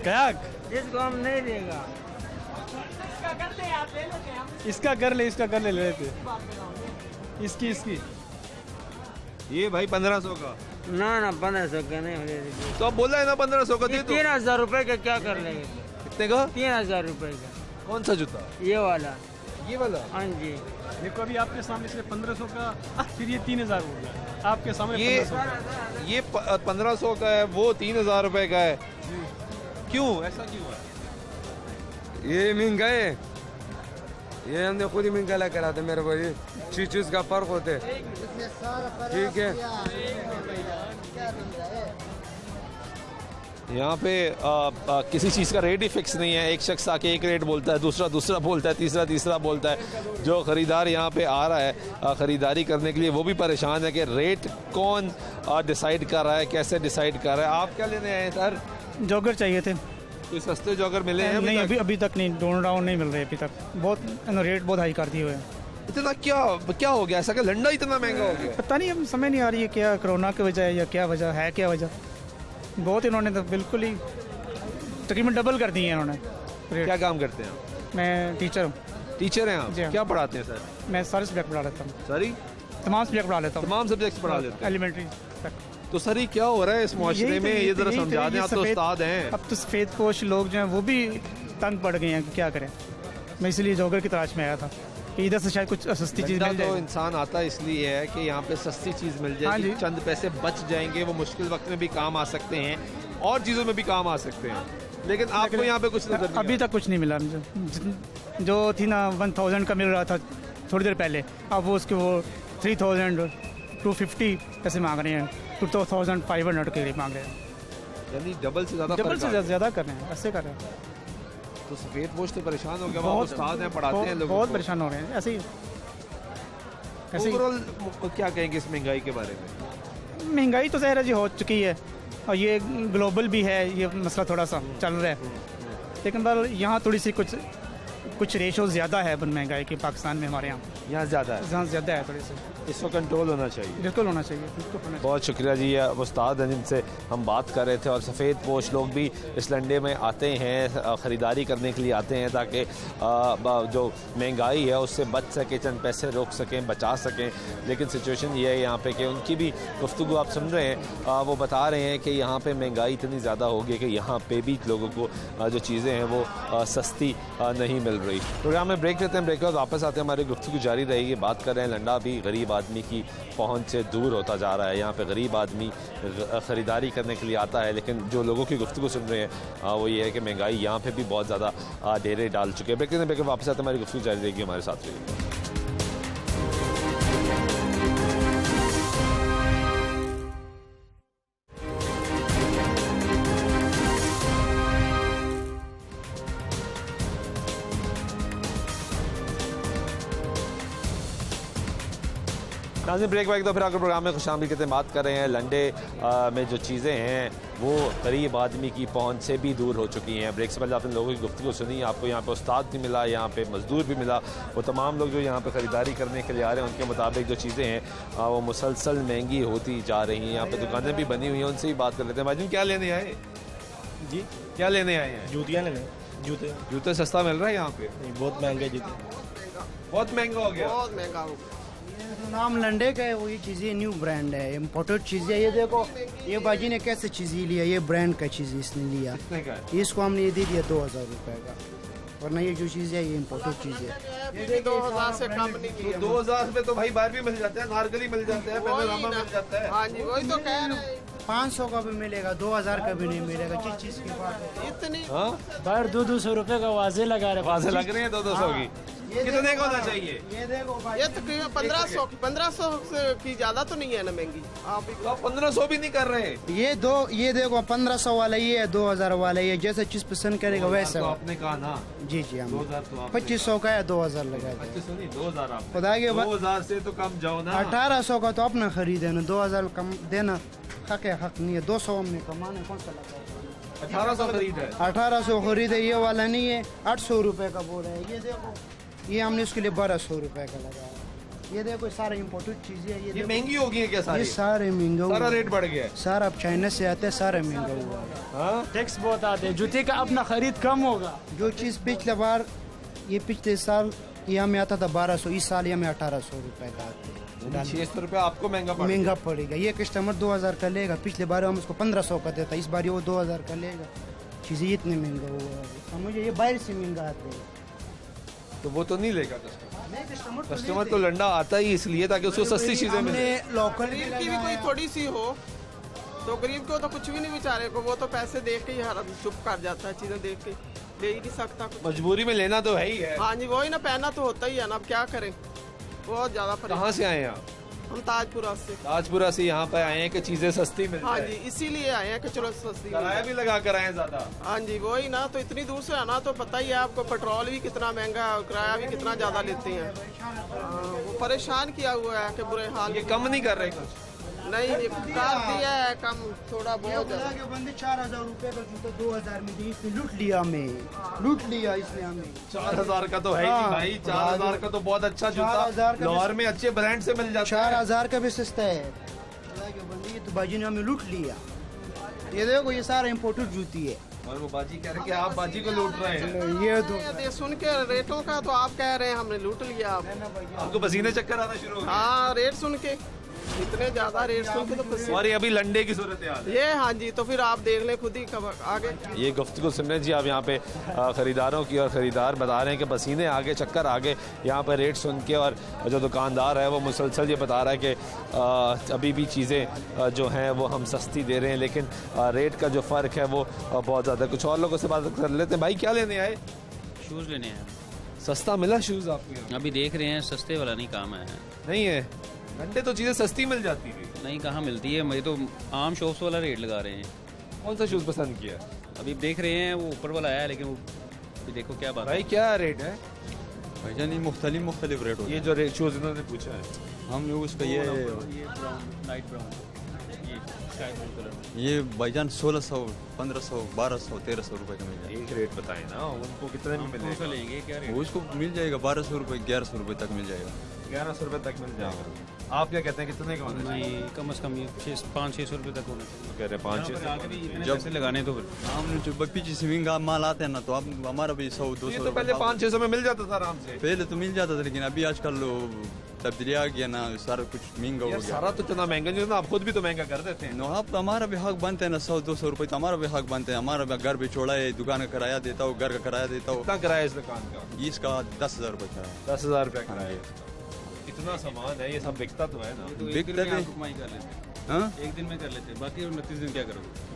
क्या? इसको हम नहीं देगा। इसका कर ले, इसका कर ले लेते। इसकी ये भाई 1500 का। ना 1500 का नहीं हो। तो अब बोला है ना 1500 का दे दो। 3000 रुपए का क्या कर लेंगे? कितने का? 3000 रुपए का। कौन सा जूता? ये वाला। ये वाला? हाँ जी। देखो अभी आपके सामने से 1500 का, फिर ये 3000 हो गया आपके सामने। ये 1500 का है, वो 3000 रुपए का है। क्यों ऐसा क्यों है? ये महंगा है, ये हमने खुद ही महंगा ला करा था मेरे को। ये चीज का फर्क होते ठीक है। यहाँ पे किसी चीज़ का रेट ही फिक्स नहीं है। एक शख्स आके एक रेट बोलता है, दूसरा बोलता है, तीसरा बोलता है। जो ख़रीदार यहाँ पे आ रहा है ख़रीदारी करने के लिए, वो भी परेशान है कि रेट कौन डिसाइड कर रहा है, कैसे डिसाइड कर रहा है। आप क्या लेने आए हैं सर? जॉगर चाहिए थे। कोई सस्ते जॉगर मिले हैं? नहीं, अभी तक नहीं ढूंढ रहा हूँ, नहीं मिल रहे अभी तक। बहुत रेट बहुत हाई कर दिए हुए हैं। इतना क्या हो गया ऐसा कि लंडा इतना महंगा हो गया? पता नहीं, अब समझ नहीं आ रही है क्या कोरोना की वजह है या क्या वजह है। क्या वजह? बहुत इन्होंने तो बिल्कुल ही तकरीबन डबल कर दिए हैं इन्होंने। क्या काम करते हैं? मैं टीचर हूँ। टीचर हैं आप? क्या पढ़ाते हैं सर? मैं सारे सब्जेक्ट पढ़ा लेता हूँ। सॉरी? तमाम सब्जेक्ट पढ़ा लेता हूँ, तमाम सब्जेक्ट्स पढ़ा लेते हैं। एलिमेंट्री तक। तो सर ये क्या हो रहा है इस मुआशरे में, ये जरा समझा दें, आप तो उस्ताद हैं। अब तो सफ़ेद पोश लोग जो हैं वो भी तंग पड़ गए हैं कि क्या करें। मैं इसलिए जॉगर की तलाश में आया था कि इधर से शायद कुछ सस्ती चीज़ मिल तो जाए। इंसान आता इसलिए है कि यहाँ पे सस्ती चीज़ मिल जाएगी, चंद पैसे बच जाएंगे, वो मुश्किल वक्त में भी काम आ सकते हैं और चीज़ों में भी काम आ सकते हैं। लेकिन आपको यहाँ पे कुछ नजर नहीं अभी तक कुछ नहीं मिला मुझे। जो थी ना 1000 का मिल रहा था थोड़ी देर पहले, अब वो उसके वो 3000 250 ऐसे मांग रहे हैं, 2500 के लिए मांग रहे हैं, यानी डबल से ज़्यादा ज़्यादा कर रहे हैं, ऐसे कर रहे हैं। तो सफ़ेद पोश तो परेशान हो गया, वहाँ उस्ताद हैं, पढ़ाते हैं लोगों को, बहुत परेशान हो रहे हैं ऐसे ही। ओवरऑल क्या कहेंगे इस महंगाई के बारे में? महंगाई तो ज़ाहिर है जी हो चुकी है और ये ग्लोबल भी है, ये मसला थोड़ा सा चल रहा है, लेकिन पर यहाँ थोड़ी सी कुछ रेशो ज़्यादा है महंगाई की पाकिस्तान में, हमारे यहाँ ज़्यादा है, यहाँ ज़्यादा है थोड़ी सी, इसको कंट्रोल होना चाहिए। बिल्कुल होना चाहिए, बिल्कुल होना चाहिए। बहुत शुक्रिया जी, उस्ताद हैं जिनसे हम बात कर रहे थे। और सफ़ेद पोश लोग भी इस लंडे में आते हैं, ख़रीदारी करने के लिए आते हैं ताकि जो महंगाई है उससे बच सके, चंद पैसे रोक सकें, बचा सकें। लेकिन सिचुएशन ये है यहाँ पे कि उनकी भी गुफ्तगू आप सुन रहे हैं, वो बता रहे हैं कि यहाँ पे महंगाई इतनी ज़्यादा हो गई कि यहाँ पे भी लोगों को जो चीज़ें हैं वो सस्ती नहीं मिल रही। प्रोग्राम में ब्रेक लेते हैं, ब्रेक के बाद वापस आते हैं, हमारी गुफ्तगू जारी रहेगी। बात कर रहे हैं लंडा भी गरीब आदमी की पहुंच से दूर होता जा रहा है। यहाँ पे गरीब आदमी ख़रीदारी करने के लिए आता है, लेकिन जो लोगों की गुफ्तगू सुन रहे हैं वो ये है कि महंगाई यहाँ पे भी बहुत ज़्यादा डेरे डाल चुके हैं। ब्रेक लेते हैं, ब्रेक वापस आते हैं, हमारी गुफ्तगू जारी रहेगी, हमारे साथ रहिएगा। नाज़रीन ब्रेक बैक तो फिर आकर प्रोग्राम में खुशामदीद कहते हैं। बात कर रहे हैं लंडे में जो चीज़ें हैं वो गरीब आदमी की पहुंच से भी दूर हो चुकी हैं। ब्रेक से पहले आपने लोगों की गुफ्तगू सुनी, आपको यहाँ पे उस्ताद भी मिला, यहाँ पे मजदूर भी मिला, वो तमाम लोग जो यहाँ पे ख़रीदारी करने के लिए आ रहे हैं उनके मुताबिक जो चीज़ें हैं वो मुसलसल महंगी होती जा रही हैं। यहाँ पे दुकानें भी बनी हुई हैं, उनसे ही बात कर लेते हैं। भाई क्या लेने आए जी, क्या लेने आए हैं? जूतियाँ लेने। जूते सस्ता मिल रहा है यहाँ पे? बहुत महंगे जूते, बहुत महंगा हो गया, बहुत महंगा हो गया। नाम लंडे का है, वही चीज़ें न्यू ब्रांड है, इम्पोर्टेड चीज़ है। ये देखो ये बाजी ने कैसे चीज़ लिया, ये ब्रांड का चीज़ इसने लिया, इसको हमने ये दे दिया 2000 रुपये का, वरना ये जो चीज़ है ये इम्पोर्टेड चीज़ है। ये 2000 से कम नहीं किया। 2000 में तो भाई बाहर भी मिल जाता है, नारगली मिल जाता है, पैनोरामा मिल जाता है। हाँ जी, वही तो कह रहे हैं। 500 का भी मिलेगा, 2000 का भी नहीं मिलेगा। जिस चीज़ की बात इतनी बाहर 200 रुपये का वाजे लगा रहे, वाजे लग रहे हैं 200 की। कितने का होना चाहिए? ये देखो भाई, ये तकरीबन 1500 की ज्यादा तो नहीं है ना महंगी, आप 1500 भी नहीं कर रहे। ये देखो 1500 वाला ये है, 2000 वाला ये, जैसे चीज पसंद करेगा वैसा। तो आपने कहा ना जी जी, हम 2000 तो 2500 का है, 2000 लगा 2500 नहीं 2000 आप खुदा के 2000 से तो कम जाओ ना। 1800 का तो अपना खरीद है ना, 2000 कम देना हक है, हक नहीं है। 200 हमने कमाना, कौन सा लगा? 1800 खरीद है, 1800 खरीद है, ये वाला नहीं है। 800 रुपए का बोल रहा है। ये देखो ये हमने उसके लिए 1200 रुपए का लगाया। ये देखो सारा इम्पोर्टेड चीजें है। ये महंगी हो गई है क्या सारी? ये सारे महंगा, सारा रेट बढ़ गया है। सारा अब चाइना से आते हैं, सारा महंगा हुआ है। टैक्स बहुत आते हैं, जूते का अपना खरीद कम होगा। जो चीज़ पिछले बार, ये पिछले साल ये हमें आता था 1200, इस साल ये हमें 1800 रुपए का आता है। 600 रुपये आपको महंगा पड़ेगा। ये कस्टमर 2000 का लेगा, पिछले बार हम उसको 1500 का देता, इस बार वो 2000 का लेगा। चीज़ें इतने महंगा हुआ है, मुझे ये बाहर से महंगा आते हैं, तो वो तो नहीं लेगा कस्टमर तो लंडा आता ही इसलिए ताकि उसको सस्ती चीजें मिले। लोकल गरीब की भी कोई थोड़ी सी हो तो गरीब को तो कुछ भी नहीं, बेचारे को वो तो पैसे देख के ही हर चुप कर जाता है, चीजें देख के ले ही नहीं सकता कुछ। मजबूरी में लेना तो है ही है। हाँ जी, वही ना, पहना तो होता ही है ना, अब क्या करें। बहुत ज्यादा। कहाँ से आए हैं आप? हम ताजपुरा से। ताजपुरा से यहाँ पे आए हैं कि चीजें सस्ती मिल हाँ जी, इसीलिए आए हैं कि चलो सस्ती। किराया भी लगा कर आए हैं ज्यादा। हाँ जी, वही ना, तो इतनी दूर से आना तो पता ही है आपको, पेट्रोल भी कितना महंगा है और किराया भी कितना ज्यादा लेते हैं। वो परेशान किया हुआ है कि बुरे हाल। ये कम नहीं कर रहे कुछ? नहीं, कर दिया है कम थोड़ा बहुत। के बंदे 4000 रुपए का जूता 2000 में दी, इसने लूट लिया हमें, लूट लिया इसने हमें। 4000 का तो है ही भाई, 4000 का तो बहुत अच्छा जूता लाहौर में अच्छे ब्रांड से मिल जाता है। 4000 का भी सस्ता है। ये तो बाजी ने हमें लूट लिया। ये देखो ये सारा इम्पोर्टेड जूती है। और वो बाजी कह रहे हैं कि आप बाजी को लूट रहे हैं। ये सुन के रेटों का तो आप कह रहे हैं हमने लूट लिया। आपको पसीने चक्कर आना शुरू हो गए? हाँ, रेट सुन के इतने ज्यादा रेट सुन के तो पसीने। और ये अभी लंडे की सूरत है ये, हाँ जी, तो फिर आप देख लें खुद ही खबर आगे। ये गुफ्तगू सुन रहे हैं जी आप यहाँ पे ख़रीदारों की, और ख़रीदार बता रहे हैं कि पसीने आगे, चक्कर आगे यहाँ पर रेट सुन के। और जो दुकानदार है वो मुसलसल ये बता रहा है कि अभी भी चीज़ें जो हैं वो हम सस्ती दे रहे हैं, लेकिन रेट का जो फ़र्क है वो बहुत ज़्यादा। कुछ और लोगों से बात कर लेते हैं। भाई क्या लेने आए? शूज़ लेने आए। सस्ता मिला शूज़ आपको? अभी देख रहे हैं, सस्ते वाला नहीं काम है। नहीं है, घंटे तो चीज़ें सस्ती मिल जाती थी। नहीं, कहाँ मिलती है, मुझे तो आम शॉप्स वाला रेट लगा रहे हैं। कौन सा शूज़ पसंद किया? अभी देख रहे हैं, वो ऊपर वाला आया, लेकिन वो अभी देखो क्या बात। भाई क्या रेट है? भाईजान ये मुख्तलिफ रेट होते ये जो रेट शूज़ इन्होंने पूछा है, हम लोग उसका ये ब्राउन, लाइट ब्राउन, ये स्काई ब्लू कलर, ये भाईजान 1600, 1500, 1200, 1300 रुपए का मिल जाएगा। एक रेट बताए ना, उनको कितने में मिलेगा? लेंगे क्या रेट? उसको मिल जाएगा 1200 रुपए, 1100 रुपए तक मिल जाएगा। 1100 रुपए तक मिल जाएगा। आप क्या कहते हैं, कितने का होना चाहिए? कम से कम 500-600 रुपए तक होना चाहिए। कह रहे 500 जब से लगाने तो हम जो पीछे से महंगा माल आते हैं ना, तो अब हमारा भी 100-200 तो पहले 500-600 में मिल जाता था आराम से। पहले तो मिल जाता था, लेकिन अभी आजकल तब्दीली आ गया ना, सारा कुछ महंगा हो गया। सारा तो इतना महंगा नहीं, आप खुद भी तो महंगा कर देते हैं। नो, आप हमारा भी हक बनते हैं ना, 100-200 रुपए तो हमारा भी हक बनते हैं। हमारा भी घर भी छोड़ा है, दुकान का किराया देता हूँ, घर का किराया देता हूँ। कितना किराया इस दुकान का? इसका 10,000 रुपए का है। 10,000 रुपए किराया। इतना सामान है, ये सब बिकता तो है ना? बिकता है, कमाई कर लेते हैं। एक दिन में कर लेते हैं, बाकी 29 दिन क्या करोगे?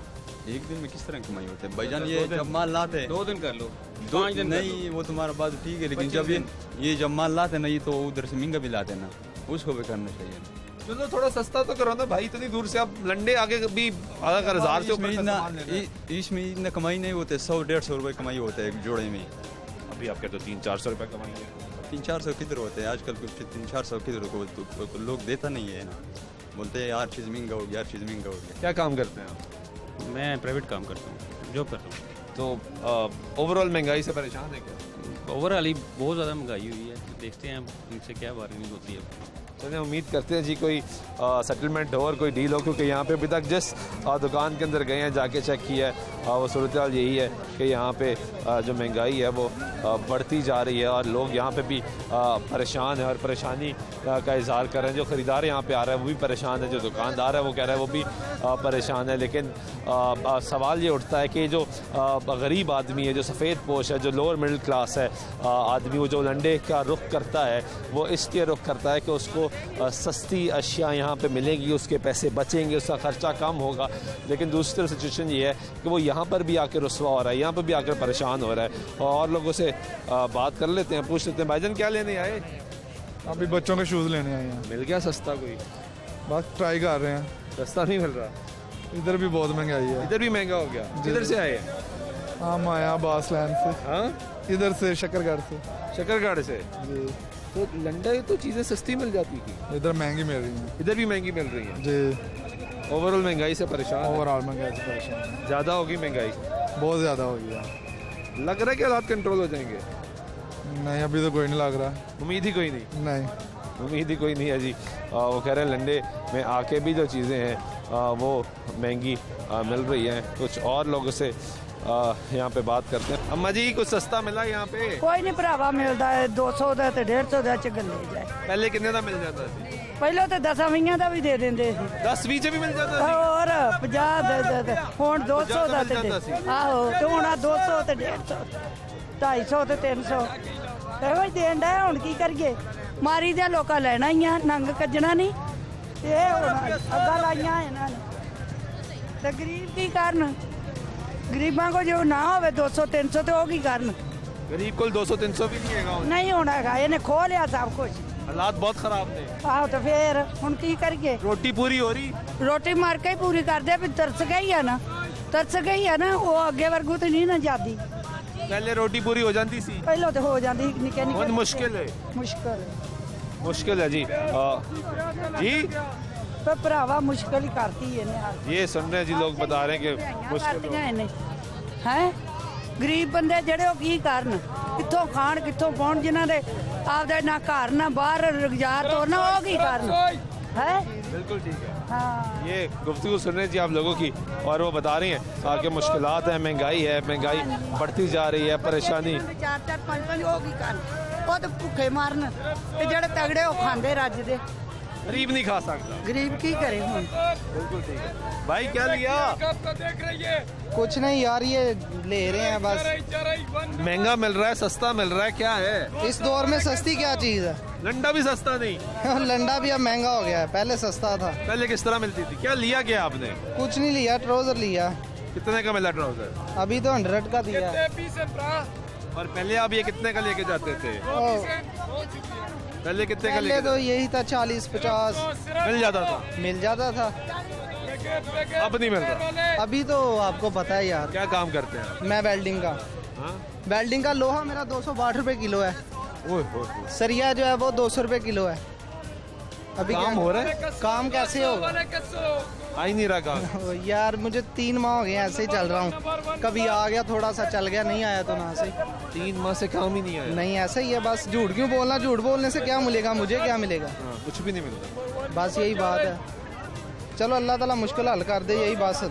एक दिन में किस तरह कमाई होते है भाईजान? ये जब माल लाते हैं 2 दिन कर लो, 5 दिन नहीं, वो तुम्हारा बात ठीक है, लेकिन जब ये जब माल लाते हैं ना, ये तो उधर से महंगा भी लाते हैं ना, उसको भी करना चाहिए। चलो थोड़ा सस्ता तो करो ना भाई, इतनी दूर से आप लंडे आगे भी 1000 से ऊपर इसमें इतना कमाई नहीं होते। 100-150 रुपए कमाई होते है एक जोड़े में। अभी आप कहते हो 300-400 रुपए कमाई है। 300-400 किधर होते हैं आजकल? कुछ 300-400 किधर को लोग देता नहीं है ना, बोलते हैं यार चीज़ महंगा हो गया, यार चीज़ महंगा हो गया। क्या काम करते हैं आप? मैं प्राइवेट काम करता हूँ, जॉब करता हूँ। तो ओवरऑल महंगाई से परेशान है क्या? ओवरऑल ही बहुत ज़्यादा महंगाई हुई है, तो देखते हैं इनसे क्या बार्गेनिंग होती है। चलिए उम्मीद करते हैं जी कोई सेटलमेंट हो और कोई डील हो, क्योंकि यहाँ पे अभी तक जिस दुकान के अंदर गए हैं, जाके चेक किया है, वो सूरत हाल यही है कि यहाँ पे जो महंगाई है वो बढ़ती जा रही है, और लोग यहाँ पे भी परेशान है और परेशानी का इजहार कर रहे हैं। जो ख़रीदार यहाँ पे आ रहा है वो भी परेशान है, जो दुकानदार है वो कह रहा है वो भी परेशान है। लेकिन सवाल ये उठता है कि जो गरीब आदमी है, जो सफ़ेद पोश है, जो लोअर मिडिल क्लास है आदमी, वो जो लंडे का रुख करता है, वो इसलिए रुख करता है कि उसको सस्ती अशिया यहाँ पे मिलेंगी, उसके पैसे बचेंगे, उसका ख़र्चा कम होगा। लेकिन दूसरी तरफ सिचुएशन ये है कि वो यहाँ पर भी आकर रुस्वा हो रहा है, यहाँ पर भी आकर परेशान हो रहा है। और लोगों से बात कर लेते हैं, पूछ लेते हैं। भाईजान क्या लेने आए? अभी बच्चों के शूज़ लेने आए हैं। मिल गया सस्ता कोई? बस ट्राई कर रहे हैं। सस्ता नहीं मिल रहा? इधर भी बहुत महंगाई है। इधर भी महंगा हो गया? किधर से आए? हम आए अब्बास लैंड से। हाँ, इधर से शकरगढ़ से। शकरगढ़ से जी। तो लंडे तो चीज़ें सस्ती मिल जाती थी, इधर महंगी मिल रही हैं। इधर भी महंगी मिल रही है जी। ओवरऑल महंगाई से परेशान? ओवरऑल महंगाई से परेशान। ज़्यादा होगी महंगाई? बहुत ज़्यादा हो गया। लग रहा है कि हालात कंट्रोल हो जाएंगे? नहीं, अभी तो कोई नहीं लग रहा। उम्मीद ही कोई नहीं? नहीं, उम्मीद ही कोई नहीं है जी। वो कह रहे हैं लंडे में आके भी जो चीज़ें हैं वो महंगी मिल रही हैं। कुछ और लोगों से यहाँ पे बात करते हैं। अम्मा जी कुछ सस्ता मिला यहाँ पे? कोई नहीं भरावा मिलता है, 200 का तो 150 का च गले जाए। पहले कितने का मिल जाता था? पहले तो 10-20 का भी दे देंगे, 10-20 भी मिल जाता था और 50 हुण 200 का आहो, तो हुण 200 ते 150, 250 ते 300 ਇਹੋ ਦੇਣ ਦਾ। ਹੁਣ ਕੀ ਕਰੀਏ, ਮਾਰੀ ਦੇ ਲੋਕਾਂ ਲੈਣਾ ਹੀ ਆ, ਨੰਗ ਕੱਜਣਾ ਨਹੀਂ। ਇਹ ਹੁਣ ਅੱਗਾ ਲਾਈਆਂ ਇਹਨਾਂ ਨੇ, ਤੇ ਗਰੀਬ ਕੀ ਕਰਨ? ਗਰੀਬਾਂ ਕੋ ਜੋ ਨਾ ਹੋਵੇ 200-300 ਤੇ ਉਹ ਕੀ ਕਰਨ? गरीब को 200-300 भी नहीं है। ਨਹੀਂ ਹੋਣਾ ਹੈਗਾ, ਇਹਨੇ ਖੋਹ ਲਿਆ ਸਭ ਕੁਝ। हालात बहुत खराब थे। ਆਹੋ ਤੇ ਫੇਰ ਹੁਣ ਕੀ ਕਰੀਏ? रोटी पूरी हो रही? ਰੋਟੀ ਮਾਰ ਕੇ ਹੀ ਪੂਰੀ ਕਰਦੇ, ਵੀ ਤਰਸ ਗਈ ਆ ਨਾ, ਤਰਸ ਗਈ ਆ ਨਾ, ਉਹ ਅੱਗੇ ਵਰਗੂ ਤੇ ਨਹੀਂ ਨਾ ਜਾਂਦੀ। पहले रोटी पूरी हो जाती सी, ਪਹਿਲਾਂ ਤੇ ਹੋ ਜਾਂਦੀ ਨਿੱਕੇ ਨਿੱਕੇ। बहुत मुश्किल है, मुश्किल है जी। जी ਪਰ ਭਰਾਵਾ ਮੁਸ਼ਕਲ ਹੀ ਕਰਤੀ ਇਹਨੇ। ये सुन रहे हैं जी, लोग बता रहे हैं कि मुश्किल ਇਹਨੇ ਹੈ। ਗਰੀਬ ਬੰਦੇ ਜਿਹੜੇ ਉਹ ਕੀ ਕਰਨ, ਕਿੱਥੋਂ ਖਾਣ, ਕਿੱਥੋਂ ਪਾਉਣ? ਜਿਨ੍ਹਾਂ ਦੇ ਆਪਦਾ ਨਾ ਘਰ ਨਾ ਬਾਹਰ ਰੁਜ਼ਗਾਰ ਤੋਰਨਾ, ਉਹ ਕੀ ਕਰਨ? है। बिल्कुल ठीक है। हाँ ये गुफ्तगू सुन रहे जी आप लोगों की, और वो बता रही हैं कि मुश्किलात है, महंगाई बढ़ती जा रही है, परेशानी। 4-5 होगी कल वो तो भुखे मारन ते जेड़े तगड़े वो खांदे रजदे, गरीब नहीं खा सकता। गरीब की करे हुन। बिल्कुल ठीक है भाई, क्या लिया? कुछ नहीं यार, ये ले रहे हैं बस। महंगा मिल रहा है, सस्ता मिल रहा है, क्या है इस दौर में सस्ती क्या चीज है? लंडा भी सस्ता नहीं। लंडा भी अब महंगा हो गया है, पहले सस्ता था। पहले किस तरह मिलती थी? क्या लिया क्या आपने? कुछ नहीं लिया, ट्राउजर लिया। कितने का मिला ट्राउजर? अभी तो 100 का दिया। और पहले आप ये कितने का लेके जाते थे? पहले कितने का पहले तो यही था 40-50 मिल जाता था। अब नहीं मिल रहा। अभी तो आपको पता है यार। क्या काम करते हैं? मैं वेल्डिंग का। वेल्डिंग का लोहा मेरा 262 रुपए किलो है। सरिया जो है वो 200 रुपए किलो है। अभी काम हो रहा है? काम कैसे होगा? आ ही नहीं रहा काम। यार मुझे 3 माह हो गए ऐसे ही चल रहा हूँ, कभी आ गया थोड़ा सा चल गया, नहीं आया तो ना से। 3 माह से काम ही नहीं आया? नहीं ऐसा ही है बस। झूठ क्यों बोलना? झूठ बोलने से क्या मिलेगा? मुझे क्या मिलेगा? कुछ भी नहीं मिलता। बस यही बात है। चलो अल्लाह ताला मुश्किल हल कर दे, यही बस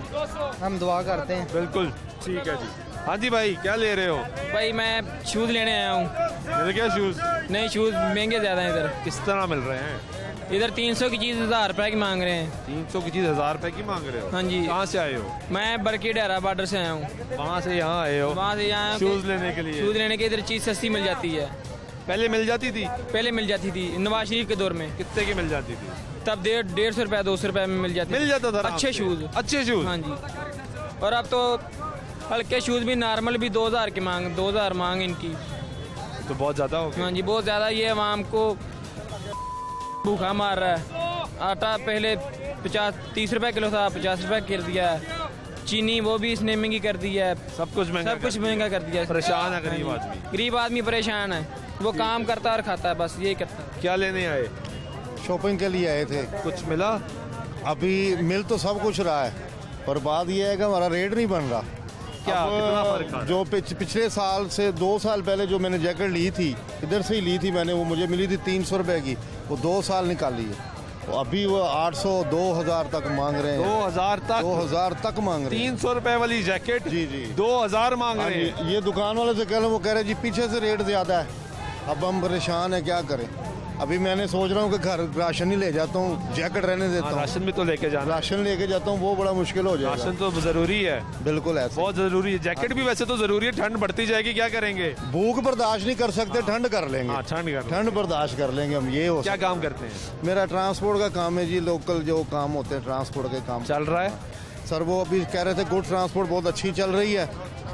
हम दुआ करते हैं। बिल्कुल ठीक है जी। हाँ जी भाई, क्या ले रहे हो? भाई मैं शूज़ लेने आया हूँ। मिल गया शूज़? नहीं, शूज़ महंगे ज़्यादा हैं इधर। किस तरह मिल रहे हैं? इधर 300 की चीज़ 1000 रुपए की मांग रहे हैं। 300 की चीज़ 1000 रुपए की मांग रहे हो? हाँ जी। कहाँ से आए हो? मैं बरकी डेरा बॉर्डर से आया हूँ। वहाँ से यहाँ आए हो? वहाँ से यहाँ शूज़ लेने के लिए? शूज़ लेने के इधर चीज़ सस्ती मिल जाती है। पहले मिल जाती थी? पहले मिल जाती थी नवाज शरीफ के दौर में। कितने की मिल जाती थी? तब 150 रुपए 200 रुपए में मिल जाता था। अच्छे शूज़। अच्छे शूज़? हाँ जी। और अब तो हल्के शूज़ भी नॉर्मल भी 2000 की मांग, 2000 मांग इनकी तो बहुत ज़्यादा हो गई। हाँ जी, बहुत ज़्यादा। ये आवाम को भूखा मार रहा है। आटा पहले 30 रुपए किलो था, 50 रुपए कर दिया है। चीनी वो भी इसने महंगी कर दी है। सब कुछ महंगा कर दिया है। परेशान है गरीब आदमी। गरीब आदमी परेशान है। वो काम करता है और खाता है, बस यही करता है। क्या लेने आए? शॉपिंग के लिए आए थे। कुछ मिला? अभी मिल तो सब कुछ रहा है, पर बात यह है कि हमारा रेट नहीं बन रहा। क्या कितना फर्क है? जो पिछले साल से 2 साल पहले जो मैंने जैकेट ली थी, इधर से ही ली थी मैंने, वो मुझे मिली थी 300 रुपए की, वो 2 साल निकाली है। तो अभी वो 800 2000 तक मांग रहे हैं। 2000 तक मांग रहे हैं। 300 रुपए वाली जैकेट? जी 2000 मांग रहे हैं। ये दुकान वाले से कह रहे, वो कह रहे जी पीछे से रेट ज्यादा है। अब हम परेशान है, क्या करें। अभी मैंने सोच रहा हूँ कि घर राशन ही ले जाता हूँ, जैकेट रहने देता हूँ। राशन भी तो लेके जाना। राशन लेके जाता हूँ, वो बड़ा मुश्किल हो जाएगा। राशन तो जरूरी है। बिल्कुल ऐसा, बहुत जरूरी है। जैकेट भी वैसे तो जरूरी है, ठंड बढ़ती जाएगी, क्या करेंगे? भूख बर्दाश्त नहीं कर सकते, ठंड कर लेंगे। ठंड बर्दाश्त कर लेंगे हम। ये हो क्या काम करते हैं? मेरा ट्रांसपोर्ट का काम है जी, लोकल जो काम होते हैं ट्रांसपोर्ट के काम चल रहा है। सर वो अभी कह रहे थे गुड ट्रांसपोर्ट बहुत अच्छी चल रही है,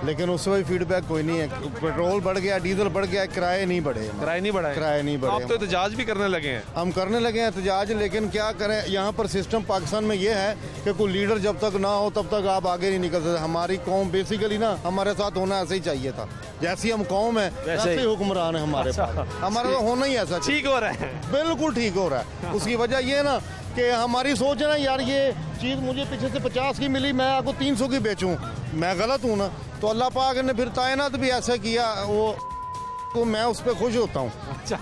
लेकिन उससे भी फीडबैक कोई नहीं है। पेट्रोल बढ़ गया, डीजल बढ़ गया, किराए नहीं बढ़े। किराए नहीं बढ़े? किराए नहीं बढ़े। आप तो एहतजाज भी करने लगे हैं। हम करने लगे हैं एहतजाज, लेकिन क्या करें, यहाँ पर सिस्टम पाकिस्तान में ये है कि कोई लीडर जब तक ना हो तब तक आप आगे नहीं निकल सकते। हमारी कौम बेसिकली ना हमारे साथ होना ऐसे ही चाहिए था। जैसी हम कौम है वैसे ही हुक्मरान है हमारे पास। हमारा तो होना ही ऐसा ठीक हो रहा है। बिल्कुल ठीक हो रहा है। उसकी वजह ये ना कि हमारी सोच है ना यार, ये चीज़ मुझे पीछे से 50 की मिली, मैं आपको 300 की बेचूं, मैं गलत हूँ ना। तो अल्लाह पाक ने फिर तायनात भी ऐसा किया, वो तो मैं उस पर खुश होता हूँ। अच्छा,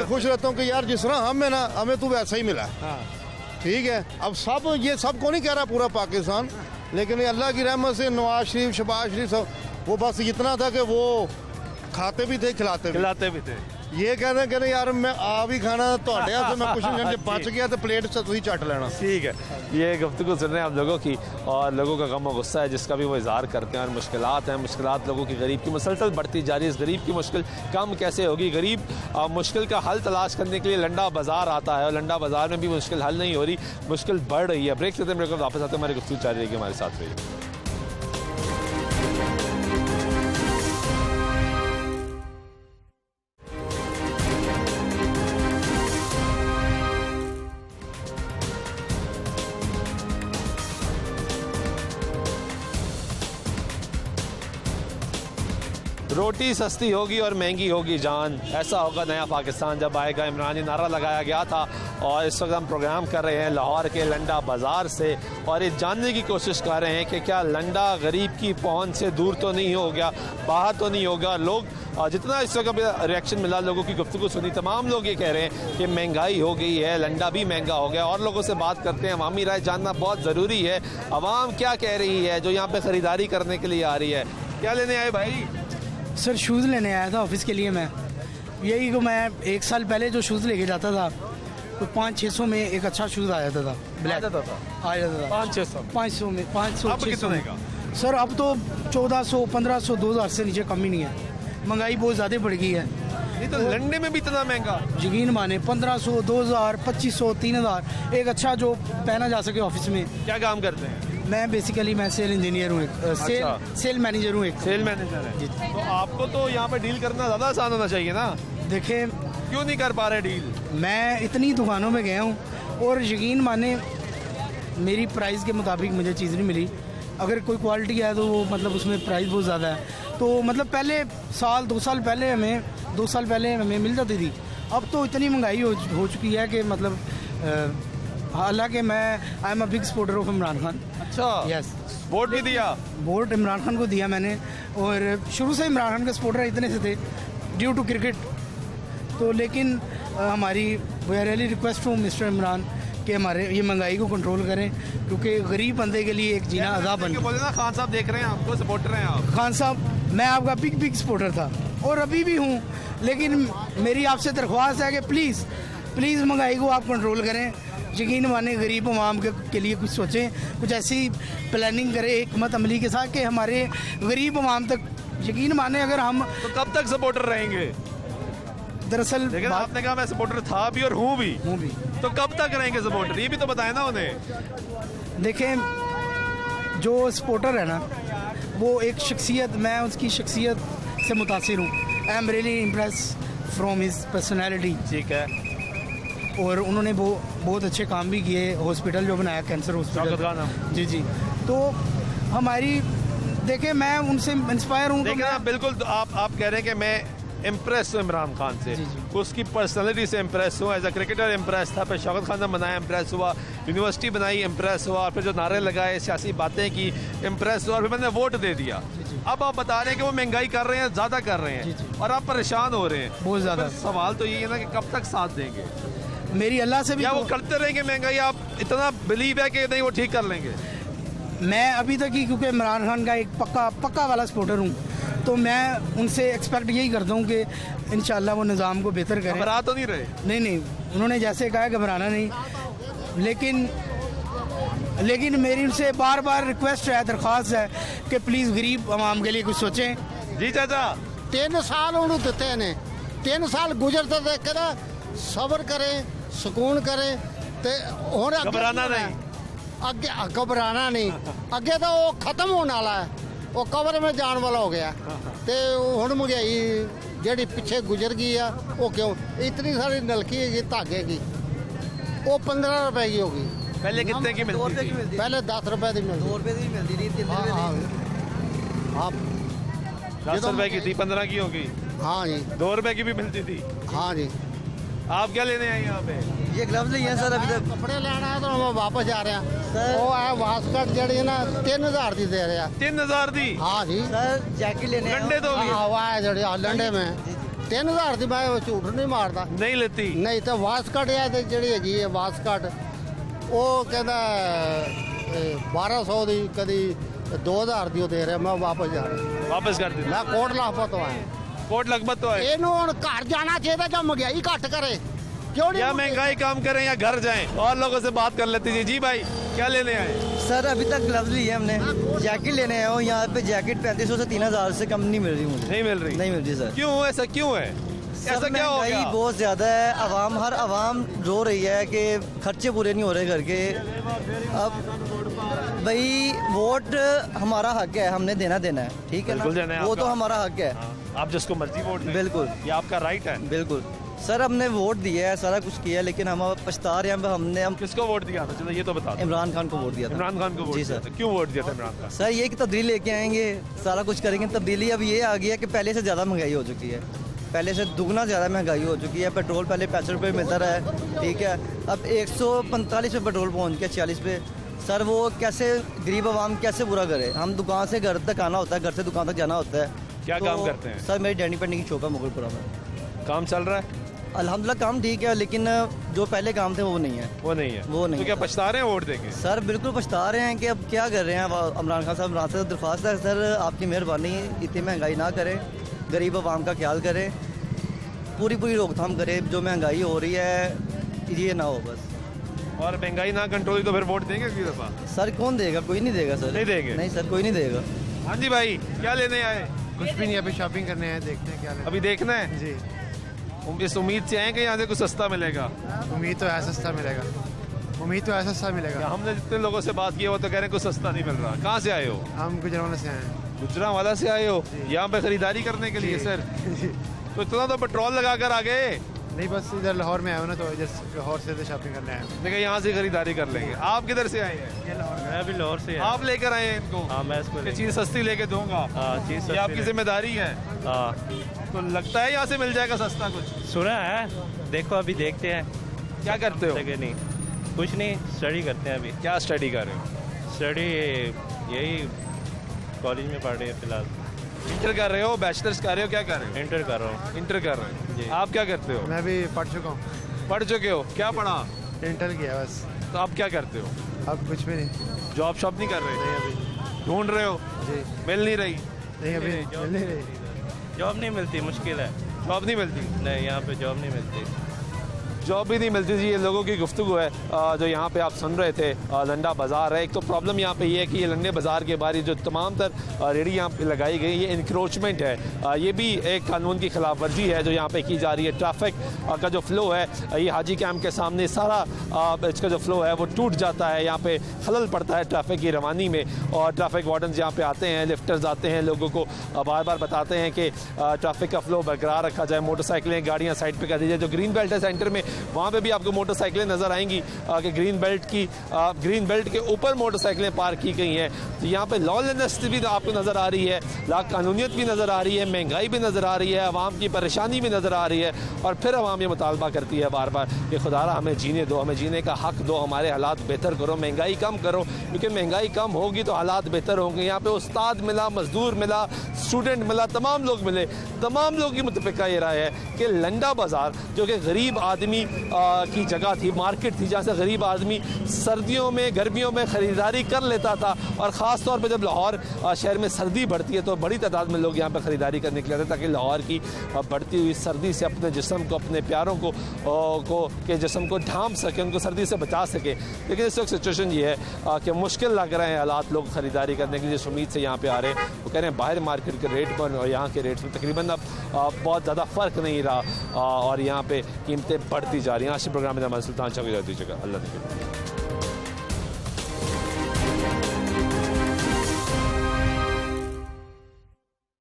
खुश रहता हूँ कि यार जिस तरह हम है ना, हमें तो वैसा ही मिला। ठीक है। अब सब ये सब को नहीं कह रहा पूरा पाकिस्तान, लेकिन अल्लाह की रहमत से नवाज शरीफ, शहबाज शरीफ सब, वो बस इतना था कि वो खाते भी थे, खिलाते भी थे। ये कहते हैं यार मैं आ भी खाना तो मैं कुछ नहीं, बच गया तो प्लेट से तुझी चट लेना। ठीक है। ये गुफ्तगू सुन रहे हैं आप लोगों की, और लोगों का गम और गुस्सा है जिसका भी वो इजहार करते हैं, और मुश्किलात हैं। मुश्किलात लोगों की, गरीब की मुसलसल बढ़ती जा रही है। इस गरीब की मुश्किल कम कैसे होगी? गरीब मुश्किल का हल तलाश करने के लिए लंडा बाजार आता है, और लंडा बाजार में भी मुश्किल हल नहीं हो रही, मुश्किल बढ़ रही है। ब्रेक से मेरे को वापस आते हैं, हमारी गुफ्तगू जारी रहेगी, हमारे साथ रहिए। रोटी सस्ती होगी और महंगी होगी जान, ऐसा होगा नया पाकिस्तान जब आएगा। इमरान ने नारा लगाया गया था और इस वक्त हम प्रोग्राम कर रहे हैं लाहौर के लंडा बाज़ार से और ये जानने की कोशिश कर रहे हैं कि क्या लंडा गरीब की पहुंच से दूर तो नहीं हो गया, बाहर तो नहीं होगा। लोग जितना इस वक्त रिएक्शन मिला, लोगों की गुफ्तगू सुनी, तमाम लोग ये कह रहे हैं कि महंगाई हो गई है, लंडा भी महंगा हो गया। और लोगों से बात करते हैं, अवामी राय जानना बहुत ज़रूरी है। अवाम क्या कह रही है जो यहाँ पे ख़रीदारी करने के लिए आ रही है? क्या लेने आए भाई? सर शूज़ लेने आया था ऑफिस के लिए मैं। यही को मैं 1 साल पहले जो शूज़ लेके जाता था तो 500-600 में एक अच्छा शूज़ आ जाता था, ब्लैक आ जाता था 500 में 500-600 में। सर अब तो 1400, 1500, 2000 से नीचे कम ही नहीं है। महंगाई बहुत ज़्यादा बढ़ गई है। ये तो लंडे में भी इतना महंगा? यकीन माने 1500, 2000, 2500, 3000 एक अच्छा जो पहना जा सके ऑफिस में। क्या काम करते हैं? मैं बेसिकली मैं सेल इंजीनियर हूँ, सेल मैनेजर हूँ एक। सेल मैनेजर है तो आपको तो यहाँ पे डील करना ज़्यादा आसान होना चाहिए ना? देखें क्यों नहीं कर पा रहे डील? मैं इतनी दुकानों में गया हूँ और यकीन माने मेरी प्राइस के मुताबिक मुझे चीज़ नहीं मिली। अगर कोई क्वालिटी है तो वो मतलब उसमें प्राइस बहुत ज़्यादा है। तो मतलब पहले 2 साल पहले हमें मिल जाती थी। अब तो इतनी महंगाई हो चुकी है कि मतलब हालांकि मैं I am a big supporter of Imran Khan. अच्छा, यस। वोट भी दिया? वोट इमरान खान को दिया मैंने और शुरू से इमरान खान के सपोर्टर इतने से थे ड्यू टू क्रिकेट। तो लेकिन हमारी really request to mister Imran कि हमारे ये महंगाई को कंट्रोल करें, क्योंकि गरीब बंदे के लिए एक जीना अज़ाब बन गया। बोले ना खान साहब देख रहे हैं आपको, सपोर्टर हैं आप। खान साहब मैं आपका बिग सपोर्टर था और अभी भी हूँ, लेकिन मेरी आपसे दरख्वास्त है कि प्लीज़ महंगाई को आप कंट्रोल करें। यकीन माने गरीब आवाम के लिए कुछ सोचें, कुछ ऐसी प्लानिंग करें हिकमत अमली के साथ कि हमारे गरीब आवाम तक यकीन माने। अगर हम तो कब तक सपोर्टर रहेंगे? दरअसल लेकिन आपने कहा मैं सपोर्टर था भी और हूँ भी, तो कब तक रहेंगे सपोर्टर? ये भी तो बताए ना उन्हें। देखें जो सपोर्टर है ना वो एक शख्सियत, मैं उसकी शख्सियत से मुतासिर हूँ। I am really impress from his personality. ठीक है। और उन्होंने बहुत अच्छे काम भी किए, हॉस्पिटल जो बनाया कैंसर हॉस्पिटल। जी तो हमारी देखें मैं उनसे इंस्पायर हूँ। तो बिल्कुल आप कह रहे हैं कि मैं इम्प्रेस हूँ इमरान खान से, उसकी पर्सनैलिटी से इम्प्रेस हुआ। एज अ क्रिकेटर इम्प्रेस था, फिर शौकत खान ने बनाया इम्प्रेस हुआ, यूनिवर्सिटी बनाई इम्प्रेस हुआ, फिर जो नारे लगाए, सियासी बातें की इम्प्रेस हुआ, फिर मैंने वोट दे दिया। अब आप बता रहे हैं कि वो महंगाई कर रहे हैं, ज़्यादा कर रहे हैं और आप परेशान हो रहे हैं बहुत ज़्यादा। सवाल तो ये है ना कि कब तक साथ देंगे? मेरी अल्लाह से भी क्या वो करते रहेंगे महंगाई? आप इतना बिलीव है कि नहीं वो ठीक कर लेंगे? मैं अभी तक ही क्योंकि इमरान खान का एक पक्का वाला सपोर्टर हूँ, तो मैं उनसे एक्सपेक्ट यही करता हूँ कि इंशाल्लाह वो निज़ाम को बेहतर करें। घबरा तो नहीं रहे? नहीं, उन्होंने जैसे कहा घबराना नहीं, लेकिन मेरी उनसे बार रिक्वेस्ट है, दरख्वास्त है कि प्लीज़ गरीब आवाम के लिए कुछ सोचें। जी चाचा। 3 साल उन्होंने दिते ने, 3 साल गुजरते देख ना सब्र करें, सुकून करें ते हुण घबराना नहीं, अगे घबराना नहीं। अगे तो वो खत्म होने वाला है, वो कबर में जान वाला हो गया। तो हुण महंगाई जेड़ी पिछे गुजर गई है वो क्यों इतनी सारी नलकी है धागे की, वो 15 रुपए की होगी। पहले कितने की मिलती थी? पहले 10 रुपए की मिलती, 2 रुपए की मिलती थी। 10 रुपए की थी, 15 की होगी। हाँ जी। 2 रुपए की भी मिलती थी। हाँ जी। आप क्या लेने आए यहाँ पे? ये ग्लव्स लिए हैं सर। अभी तक कपड़े लेना है तो हम वापस जा रहे हैं। वो है वास्कट जड़ी ना 3000 दी दे रहे हैं। 3000 दी? हाँ जी सर। जैकेट लेने लंडे तो भी हवा है जड़ी लंडे में 3000 दी। मैं झूठ नहीं मारता। नहीं लेती? नहीं तो वास्कट है जड़ी है वास्कट, वो कहता 1200 दी कदी 2000 दी दे रहे। मैं वापस जा रहा। वापस कर दी? मैं कोट लापत तो आया। कोट लगभग तो है। ਇਹਨੂੰ ਹੁਣ ਘਰ ਜਾਣਾ ਚਾਹੀਦਾ ਜਾਂ महंगाई घट करे। क्यों नहीं? या महंगाई काम करें या घर जाएं। और लोगों से बात कर लेती जी भाई क्या लेने आए? सर अभी तक ग्लव्स लिए हमने, जैकेट लेने आए हो। यहाँ पे जैकेट 3500 से 3000 से कम नहीं मिल रही मुझे। नहीं मिल रही? नहीं मिल रही सर। क्यों ऐसा क्यों है? ऐसा क्या हो गया? बहुत ज्यादा है, हर आवाम रो रही है कि खर्चे पूरे नहीं हो रहे घर के। अब भाई वोट हमारा हक है, हमने देना है, ठीक है ना? वो तो हमारा हक है। आप जिसको मर्जी वोट दें। बिल्कुल, ये आपका राइट है। बिल्कुल सर। हमने वोट दिया है, सारा कुछ किया है, लेकिन हम पछता रहे हैं। हम किसको वोट दिया था? चलो ये तो बता। इमरान खान को वोट दिया था। इमरान खान को वोट दिया था। क्यों वोट दिया था इमरान खान? सर ये कि तब्दीली लेके आएंगे, सारा कुछ करेंगे। तब्दीली अब ये आ गई है कि पहले से ज़्यादा महंगाई हो चुकी है। पहले से दुगना ज़्यादा महंगाई हो चुकी है। पेट्रोल पहले 65 रुपये मिलता रहा है, ठीक है, अब 145 पे पेट्रोल पहुंच गया, 40 पे। सर वो कैसे गरीब आवाम कैसे पूरा करे? हम दुकान से घर तक आना होता है, घर से दुकान तक जाना होता है। क्या काम करते हैं? सर मेरी डेनी पेंटिंग की शॉप है मुगलपुरा में। काम चल रहा है? अल्हम्दुलिल्लाह काम ठीक है, लेकिन जो पहले काम थे वो नहीं है। वो नहीं है? वो नहीं। तो क्या पछता रहे हैं वोट देके? सर बिल्कुल पछता रहे हैं कि अब क्या कर रहे हैं। इमरान खान साहब, इमरान से दरख्वास्त है सर, आपकी मेहरबानी इतनी महंगाई ना करें, गरीब आवाम का ख्याल करें, पूरी रोकथाम करें। जो महंगाई हो रही है ये ना हो बस। और महंगाई ना कंट्रोल तो फिर वोट देंगे अगली दफा? सर कौन देगा? कोई नहीं देगा सर। नहीं देंगे? नहीं सर, कोई नहीं देगा। हाँ जी भाई, क्या लेने आए? कुछ भी नहीं, अभी शॉपिंग करने आए, देखते हैं क्या लेना। अभी देखना है जी। इस उम्मीद से आए कि यहाँ से कुछ सस्ता मिलेगा? उम्मीद तो है सस्ता मिलेगा, उम्मीद तो है सस्ता मिलेगा। हमने जितने लोगों से बात की वो तो कह रहे हैं कुछ सस्ता नहीं मिल रहा। कहाँ से आए हो? हम गुजरावाला से आए हैं। गुजरावाला से आए हो? यहाँ पे खरीदारी करने के लिए? सर तो इतना तो पेट्रोल लगा कर आ गए। नहीं बस इधर लाहौर में आए हो ना, तो इधर लाहौर से शॉपिंग करने आए हैं। देखिए यहाँ से खरीदारी कर लेंगे। आप किधर से आए हैं? मैं अभी लाहौर से। आप लेकर आए हैं इनको? हाँ मैं इसको चीज़ सस्ती लेके दूंगा। चीज़ ये आपकी जिम्मेदारी है। तो लगता है यहाँ से मिल जाएगा सस्ता कुछ? सुना है, देखो अभी देखते हैं। क्या करते हो? नहीं कुछ नहीं, स्टडी करते हैं अभी। क्या स्टडी कर रहे हो? स्टडी यही कॉलेज में पढ़ रहे हैं फिलहाल। इंटर कर रहे हो, बैचलर्स कर रहे हो, क्या कर रहे हो? इंटर कर रहा हूँ। इंटर कर रहे हो। आप क्या करते हो? मैं भी पढ़ चुका हूँ। पढ़ चुके हो? क्या पढ़ा? इंटर किया बस। तो आप क्या करते हो? अब कुछ भी नहीं। जॉब शॉप नहीं कर रहे? नहीं अभी। ढूंढ रहे हो? जी। मिल नहीं रही? नहीं अभी मिल नहीं रही। जॉब नहीं मिलती, मुश्किल है। जॉब नहीं मिलती? नहीं, यहाँ पे जॉब नहीं मिलती। जॉब भी नहीं मिलती जी। ये लोगों की गुफ्तगू है जो यहाँ पे आप सुन रहे थे। लंडा बाज़ार है। एक तो प्रॉब्लम यहाँ पे ये है कि ये लंडे बाज़ार के बाहर जो तमाम तर रेडी यहाँ पे लगाई गई, ये इंक्रोचमेंट है। ये भी एक कानून की खिलाफ वर्जी है जो यहाँ पे की जा रही है। ट्रैफिक का जो फ़्लो है, ये हाजी कैंप के सामने सारा इसका जो फ़्लो है वो टूट जाता है। यहाँ पे खलल पड़ता है ट्रैफिक की रवानी में। और ट्रैफिक वार्डन यहाँ पे आते हैं, लिफ्टर्स आते हैं, लोगों को बार बार बताते हैं कि ट्रैफिक का फ़्लो बरकरार रखा जाए, मोटरसाइकिलें गाड़ियाँ साइड पर कर दी जाए। जो ग्रीन बेल्ट है सेंटर में, वहाँ पे भी आपको मोटरसाइकिलें नज़र आएंगी कि ग्रीन बेल्ट के ऊपर मोटरसाइकिलें पार्क की गई हैं। तो यहाँ पे लॉलेसनेस भी आपको नज़र आ रही है, लाकानूनियत भी नज़र आ रही है, महंगाई भी नज़र आ रही है, आवाम की परेशानी भी नज़र आ रही है। और फिर आवाम ये मुतालबा करती है बार बार कि खुदारा हमें जीने दो, हमें जीने का हक दो, हमारे हालात बेहतर करो, महंगाई कम करो। क्योंकि महंगाई कम होगी तो हालात बेहतर होंगे। यहाँ पे उस्ताद मिला, मजदूर मिला, स्टूडेंट मिला, तमाम लोग मिले। तमाम लोग की मुतफ़िका ये राय है कि लंडा बाज़ार जो कि गरीब आदमी की जगह थी, मार्केट थी, जहाँ से गरीब आदमी सर्दियों में, गर्मियों में ख़रीदारी कर लेता था। और ख़ास तौर पे जब लाहौर शहर में सर्दी बढ़ती है तो बड़ी तादाद में लोग यहाँ पर ख़रीदारी करने के लिए आते हैं ताकि लाहौर की बढ़ती हुई सर्दी से अपने जिस्म को, अपने प्यारों को के जिस्म को ढांप सके, उनको सर्दी से बचा सके। लेकिन इस वक्त सिचुएशन ये है कि मुश्किल लग रहे हैं हालात लोग ख़रीदारी करने के लिए। जिस उम्मीद से यहाँ पर आ रहे हैं वो कह रहे हैं बाहर मार्केट के रेट पर और यहाँ के रेट्स में तकरीबन अब बहुत ज़्यादा फ़र्क नहीं रहा और यहाँ पर कीमतें बढ़ती जा रही हैं। आज के प्रोग्राम में सुल्तान शाह की जगह अल्लाह